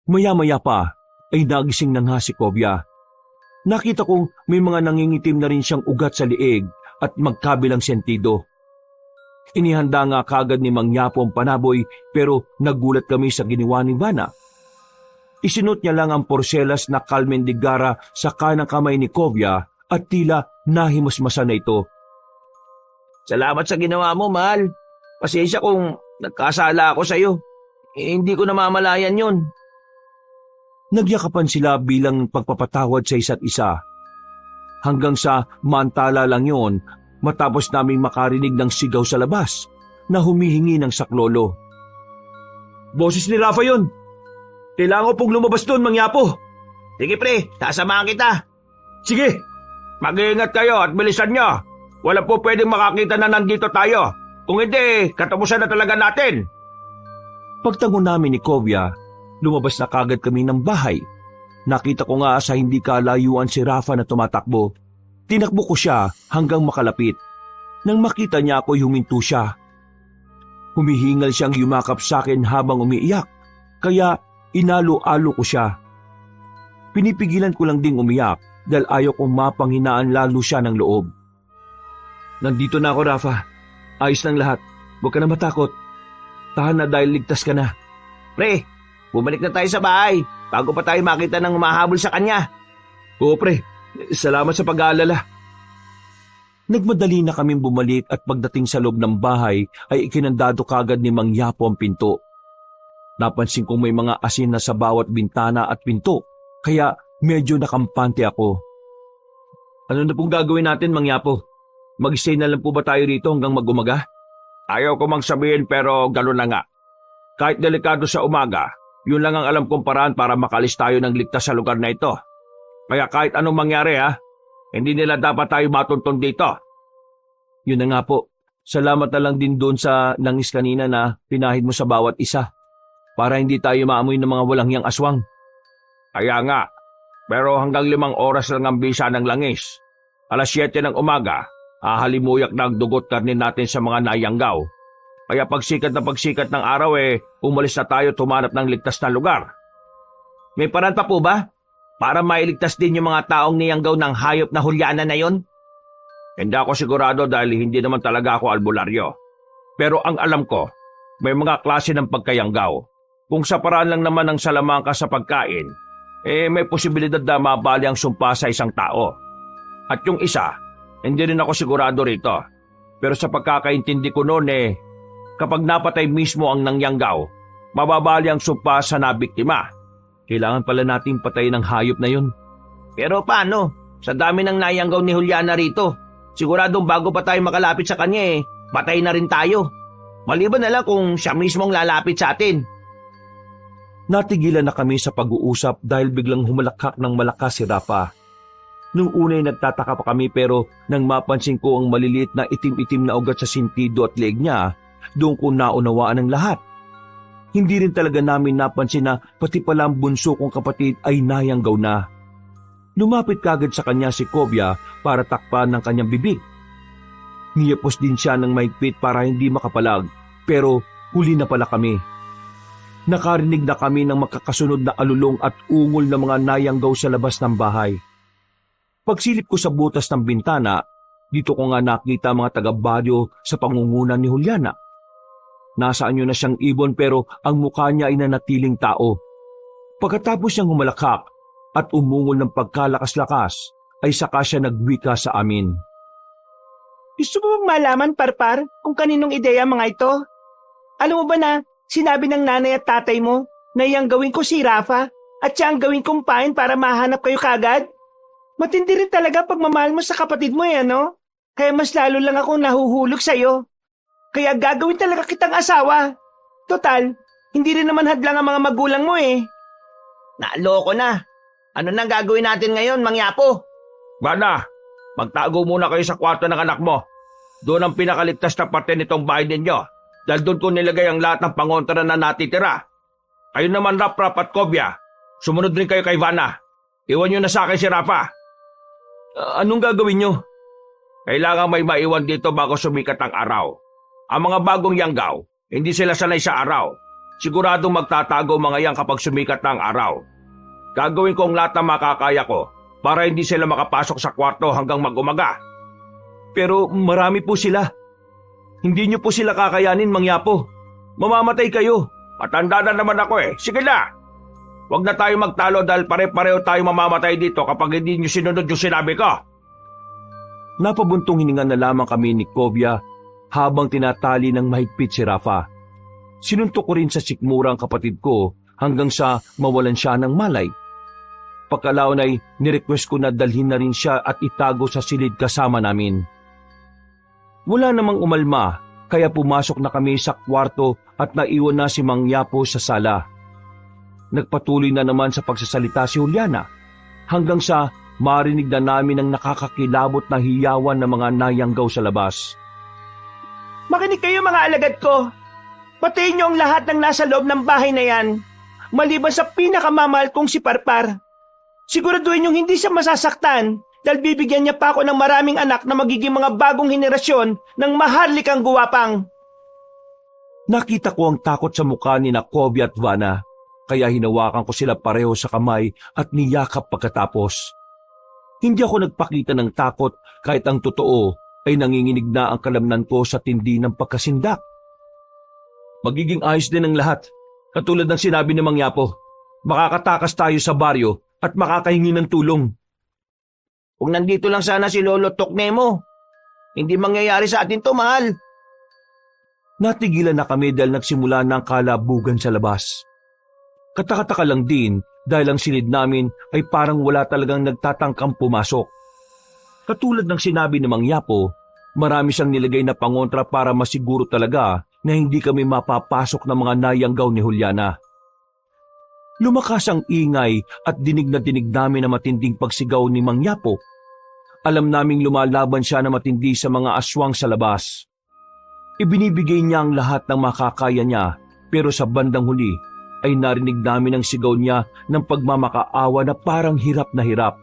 S1: Maya-maya pa ay nagising na nga si Kobya. Nakita kong may mga nangingitim na rin siyang ugat sa liig at magkabilang sentido. Inihanda nga kagad ni Mang Yapo ang panaboy pero nagulat kami sa ginawa ni Vana. Isinot niya lang ang porselas na kalmendigara sa kanang kamay ni Kobya at tila nahimasmasan na ito.
S3: Salamat sa ginawa mo, mahal. Pasensya kung nagkasala ako sa iyo. Hindi ko namamalayan yun.
S1: Nagyakapan sila bilang pagpapatawad sa isa't isa. Hanggang sa mantala lang yon matapos naming makarinig ng sigaw sa labas na humihingi ng saklolo.
S2: Boses ni Rafa yun. Kailangan ko pong lumabas doon, Mang Yapo.
S3: Sige pre, sasamahan kita.
S2: Sige, mag-iingat kayo at bilisan nyo. Wala po pwedeng makakita na nandito tayo. Kung hindi, katapusan na talaga natin.
S1: Pagtango namin ni Kobya, lumabas na kagad kami ng bahay. Nakita ko nga sa hindi kalayuan si Rafa na tumatakbo. Tinakbo ko siya hanggang makalapit. Nang makita niya ako, huminto siya. Humihingal siyang yumakap sa akin habang umiiyak, kaya inalo-alo ko siya. Pinipigilan ko lang ding umiyak dahil ayaw kong mapanghinaan lalo siya ng loob. Nandito na ako, Rafa. Ayos ng lahat. Huwag ka na matakot. Tahan na dahil ligtas ka na.
S3: Pre, bumalik na tayo sa bahay bago pa tayo makita ng humahabol sa kanya.
S2: Oo pre, salamat sa pag-aalala.
S1: Nagmadali na kaming bumalik at pagdating sa loob ng bahay ay ikinandado kagad ni Mang Yapo ang pinto. Napansin kong may mga asin na sa bawat bintana at pinto, kaya medyo nakampante ako.
S2: Ano na pong gagawin natin, Mang Yapo? Mag-stay na lang po ba tayo rito hanggang mag-umaga? Ayaw ko mang sabihin pero gano'n na nga. Kahit delikado sa umaga, yun lang ang alam kong paraan para makalis tayo ng ligtas sa lugar na ito. Kaya kahit anong mangyari hindi nila dapat tayo matuntun dito.
S1: Yun na nga po. Salamat na lang din doon sa langis kanina na pinahid mo sa bawat isa para hindi tayo maamoy ng mga walangyang aswang.
S2: Kaya nga, pero hanggang 5 oras lang ang bisa ng langis. Alas 7 ng umaga, hahalimuyak na ang dugot karne natin sa mga nayanggaw. Kaya pagsikat ng araw umalis na tayo tumanap ng ligtas na lugar.
S3: May paraan pa po ba? Para mailigtas din yung mga taong niyanggaw ng hayop na Juliana na yon?
S2: Hindi ako sigurado dahil hindi naman talaga ako albularyo. Pero ang alam ko, may mga klase ng pagkayanggaw. Kung sa paraan lang naman ng salamangka sa pagkain, may posibilidad na mabali ang sumpa sa isang tao. At yung isa, hindi rin ako sigurado rito. Pero sa pagkakaintindi ko noon kapag napatay mismo ang nangyanggaw, mababali ang sumpa sa nabiktima.
S1: Kailangan pala nating patayin ang hayop na yun.
S3: Pero paano? Sa dami ng nayanggaw ni Juliana rito, siguradong bago pa tayo makalapit sa kanya patay na rin tayo. Maliban na lang kung siya mismo ang lalapit sa atin.
S1: Natigilan na kami sa pag-uusap dahil biglang humalakhak ng malakas si Rafa. Nung una'y nagtataka pa kami pero nang mapansin ko ang maliliit na itim-itim na ugat sa sintido at leeg niya, doon ko naunawaan ang lahat. Hindi rin talaga namin napansin na pati pala ang bunso kong kapatid ay nayanggaw na. Lumapit kagad sa kanya si Kobya para takpan ng kanyang bibig. Niyapos din siya ng mahigpit para hindi makapalag, pero huli na pala kami. Nakarinig na kami ng makakasunod na alulong at ungol ng mga nayanggaw sa labas ng bahay. Pagsilip ko sa butas ng bintana, dito ko nga nakita mga taga-baryo sa pangungunan ni Juliana. Nasa anyo na siyang ibon pero ang mukha niya ay nanatiling tao. Pagkatapos niyang humalakhak at umungol ng pagkalakas-lakas, ay saka siya nagwika sa amin.
S4: Gusto mo bang malaman, Parpar, kung kaninong ideya mga ito? Alam mo ba na sinabi ng nanay at tatay mo na iyang gawin ko si Rafa at siya ang gawin kong pain para mahanap kayo kagad? Matindi rin talaga pagmamahal mo sa kapatid mo no? Kaya mas lalo lang akong nahuhulog sa'yo. Kaya gagawin talaga kitang asawa. Total, hindi rin naman hadlang ang mga magulang mo
S3: Naloko na. Ano nang gagawin natin ngayon, Mang Yapo?
S2: Bana, magtago muna kayo sa kwarto ng anak mo. Doon ang pinakaligtas na parte nitong bahay ninyo. Dahil doon ko nilagay ang lahat ng pangontra na natitira. Kayo naman, Rap at Kobya.
S3: sumunod rin kayo kay Vanna. Iwan nyo na sa akin si Rafa.
S1: Anong gagawin nyo?
S3: Kailangan may maiwan dito bago sumikat ang araw. Ang mga bagong yanggaw, hindi sila sanay sa araw. Siguradong magtatago mga yang kapag sumikat na ang araw. Gagawin ko ang lahat ng makakaya ko para hindi sila makapasok sa kwarto hanggang mag-umaga.
S1: Pero marami po sila. Hindi nyo po sila kakayanin, Mang Yapo. Mamamatay kayo.
S3: Matanda na naman ako eh. Sige na! Huwag na tayo magtalo dahil pare-pareho tayo mamamatay dito kapag hindi nyo sinunod yung sinabi ko.
S1: Napabuntong hininga na lamang kami ni Kovia habang tinatali ng mahigpit si Rafa. Sinuntok ko rin sa sikmura ang kapatid ko hanggang sa mawalan siya ng malay. Pagkalaon ay nirequest ko na dalhin na rin siya at itago sa silid kasama namin. Wala namang umalma kaya pumasok na kami sa kwarto at naiwan na si Mang Yapo sa sala. Nagpatuloy na naman sa pagsasalita si Juliana hanggang sa marinig na namin ang nakakakilabot na hiyawan ng mga nayanggaw sa labas.
S4: Makinig kayo mga alagad ko. Patayin niyo ang lahat ng nasa loob ng bahay na yan. Maliban sa pinakamamahal kong si Parpar. Siguraduhin niyong hindi siya masasaktan dahil bibigyan niya pa ako ng maraming anak na magiging mga bagong henerasyon ng maharlikang guwapang.
S1: Nakita ko ang takot sa mukha ni Kovia at Vanna, kaya hinawakan ko sila pareho sa kamay at niyakap pagkatapos. Hindi ako nagpakita ng takot kahit ang totoo ay nanginginig na ang kalamnan ko sa tindi ng pagkasindak. Magiging ayos din ang lahat, katulad ng sinabi ni Mang Yapo. Makakatakas tayo sa baryo at makakahingi ng tulong.
S3: Kung nandito lang sana si Lolo Tokne mo, hindi mangyayari sa atin to, mahal.
S1: Natigilan na kami dahil nagsimula na ang kalabugan sa labas. Katakataka lang din dahil ang silid namin ay parang wala talagang nagtatangkang pumasok. Katulad ng sinabi ni Mang Yapo, marami siyang nilagay na pangontra para masiguro talaga na hindi kami mapapasok ng mga nayanggaw ni Juliana. Lumakas ang ingay at dinig na dinig namin na matinding pagsigaw ni Mang Yapo. Alam naming lumalaban siya na matindi sa mga aswang sa labas. Ibinibigay niya ang lahat ng makakaya niya pero sa bandang huli ay narinig namin ang sigaw niya ng pagmamakaawa na parang hirap na hirap.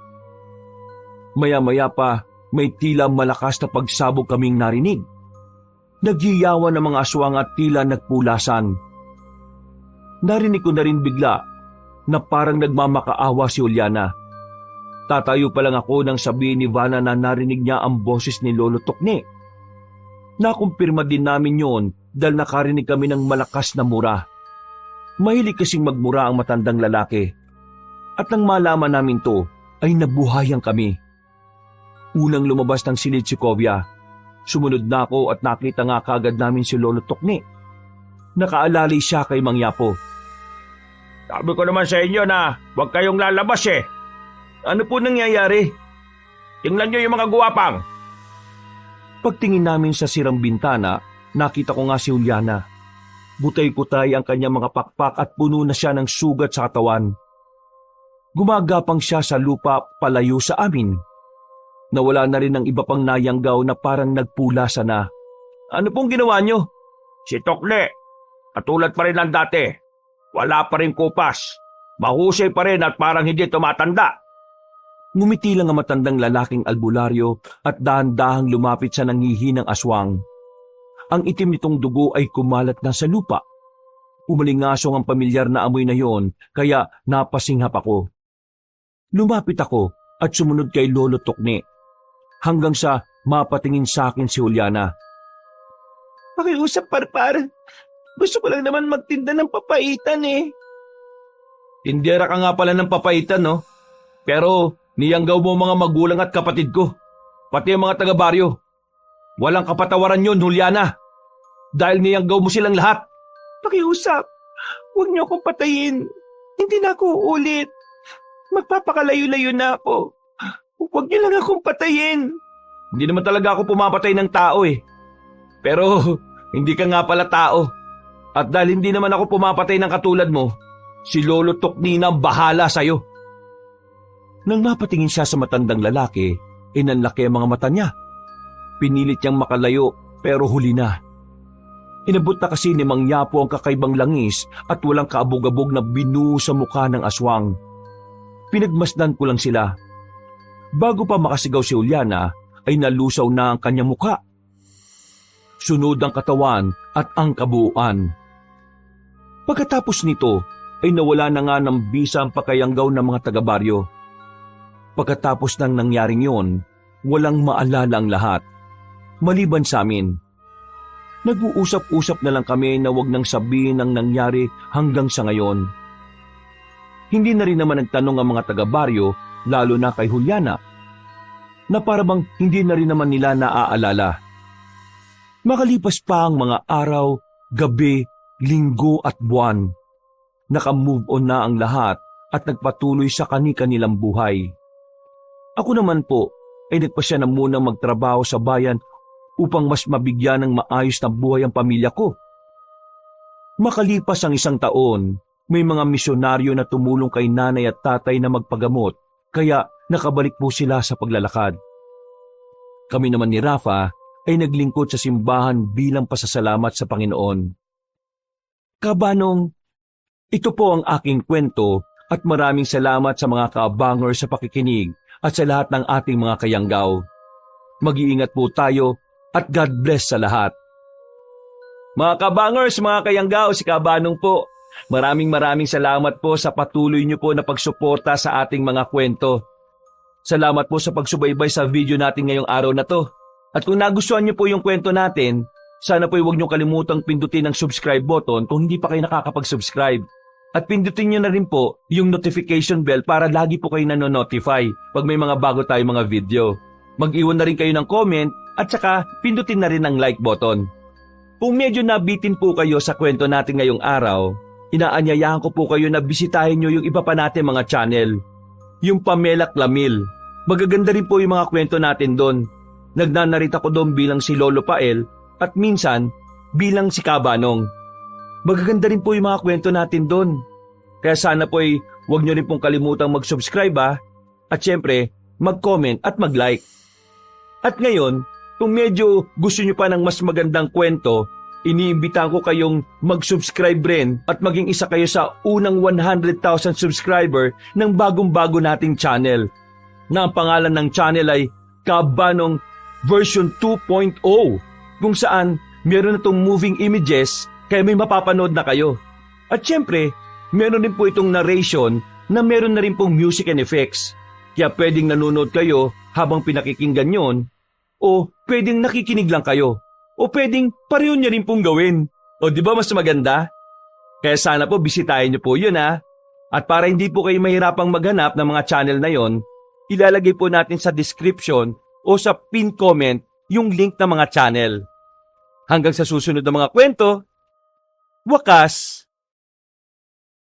S1: Maya-maya pa may tila malakas na pagsabog kaming narinig. Nagyiyawan ng mga aswang at tila nagpulasan. Narinig ko na rin bigla na parang nagmamakaawa si Juliana. Tatayo pa lang ako nang sabihin ni Vanna na narinig niya ang boses ni Lolo Tokne. Nakumpirma din namin yon dahil nakarinig kami ng malakas na mura. Mahilig kasing magmura ang matandang lalaki. At nang malaman namin to, ay nabuhayan kami. Unang lumabas ng silid si Kovia. Sumunod na ako at nakita nga kagad namin si Lolo Tokne. Nakaalalay siya kay Mang Yapo.
S3: Sabi ko naman sa inyo na huwag kayong lalabas eh.
S1: Ano po nangyayari?
S3: Tingnan nyo yung mga guwapang.
S1: Pagtingin namin sa sirang bintana, nakita ko nga si Juliana. Butay-putay ang kanyang mga pakpak at puno na siya ng sugat sa katawan. Gumagapang siya sa lupa palayo sa amin. Nawala na rin ang iba pang nayanggaw na parang nagpulasa na.
S3: Ano pong ginawa nyo? Si Tokne, katulad pa rin ng dati. Wala pa rin kupas. Mahusay pa rin at parang hindi tumatanda.
S1: Ngumiti lang ang matandang lalaking albularyo at dahan-dahang lumapit sa nangihinang aswang. Ang itim nitong dugo ay kumalat na sa lupa. Umalingasong ang pamilyar na amoy na yon kaya napasinghap ako. Lumapit ako at sumunod kay Lolo Tokne hanggang sa mapatingin sa akin si Juliana.
S4: Pakiusap, Parpar. Gusto ko lang naman magtinda ng papaitan eh.
S1: Tindera ka nga pala ng papaitan, no? Pero niyanggaw mo mga magulang at kapatid ko, pati ang mga taga-baryo. Walang kapatawaran yon, Juliana. Dahil niyanggaw mo silang lahat.
S4: Pakiusap, huwag niyo akong patayin. Hindi na ako uulit. Magpapakalayo-layo na ako. Huwag niyo lang akong patayin.
S1: Hindi naman talaga ako pumapatay ng tao eh. Pero hindi ka nga pala tao. At dahil hindi naman ako pumapatay ng katulad mo, si Lolo Tokne na ang bahala sa'yo. Nang mapatingin siya sa matandang lalaki, inanlaki ang mga mata niya. Pinilit niyang makalayo pero huli na. Inabot na kasi ni Mang Yapo ang kakaibang langis at walang kaabog-abog na binuo sa mukha ng aswang. pinagmasdan ko lang sila. Bago pa makasigaw si Juliana, ay nalusaw na ang kanyang mukha. Sunod ang katawan at ang kabuuan. Pagkatapos nito, ay nawala na nga ng bisa ang pakayanggaw ng mga taga-baryo. Pagkatapos ng nangyaring yon, walang maalala ang lahat. Maliban sa amin. Nag-uusap-usap na lang kami na wag nang sabihin ang nangyari hanggang sa ngayon. Hindi na rin naman nagtanong ang mga taga-baryo, lalo na kay Juliana, na parabang hindi na rin naman nila naaalala. Makalipas pa ang mga araw, gabi, linggo at buwan, naka-move on na ang lahat at nagpatuloy sa kani-kanilang buhay. Ako naman po ay nagpasya na munang magtrabaho sa bayan upang mas mabigyan ng maayos na buhay ang pamilya ko. Makalipas ang 1 taon, may mga misyonaryo na tumulong kay nanay at tatay na magpagamot, kaya nakabalik po sila sa paglalakad. Kami naman ni Rafa ay naglingkod sa simbahan bilang pasasalamat sa Panginoon. Kabanong, ito po ang aking kwento at maraming salamat sa mga kaabangers sa pakikinig at sa lahat ng ating mga kayanggaw. Mag-iingat po tayo at God bless sa lahat. Mga kabangers, mga kayanggaw, si Kabanong po. Maraming salamat po sa patuloy niyo po na pagsuporta sa ating mga kwento. Salamat po sa pagsubaybay sa video natin ngayong araw na to. At kung nagustuhan niyo po yung kwento natin, sana po huwag niyo kalimutang pindutin ang subscribe button kung hindi pa kayo nakakapag-subscribe. At pindutin niyo na rin po yung notification bell para lagi po kayo nanonotify pag may mga bago tayong mga video. Mag-iwan na rin kayo ng comment at saka pindutin na rin ang like button. Kung medyo nabitin po kayo sa kwento natin ngayong araw, inaanyayahan ko po kayo na bisitahin nyo yung iba pa natin mga channel. Yung Pamela Clamil. Magaganda rin po yung mga kwento natin doon. Nagnanarita ko doon bilang si Lolo Pael at minsan bilang si Kabanong. Magaganda rin po yung mga kwento natin doon. Kaya sana po ay huwag nyo rin pong kalimutang mag-subscribe at syempre mag-comment at mag-like. At ngayon, kung medyo gusto nyo pa ng mas magandang kwento, iniimbitahan ko kayong mag-subscribe rin at maging isa kayo sa unang 100,000 subscriber ng bagong-bago nating channel. Na ang pangalan ng channel ay Kabanong version 2.0, kung saan meron na itong moving images kaya may mapapanood na kayo. At syempre, meron din po itong narration na meron na rin pong music and effects. Kaya pwedeng nanonood kayo habang pinakikinggan yon, o pwedeng nakikinig lang kayo, o pwedeng pareho niya rin pong gawin. O di ba mas maganda? Kaya sana po bisitahin niyo po yun At para hindi po kayo mahirapang maghanap ng mga channel na yon, ilalagay po natin sa description o sa pin comment yung link ng mga channel. Hanggang sa susunod na mga kwento, wakas!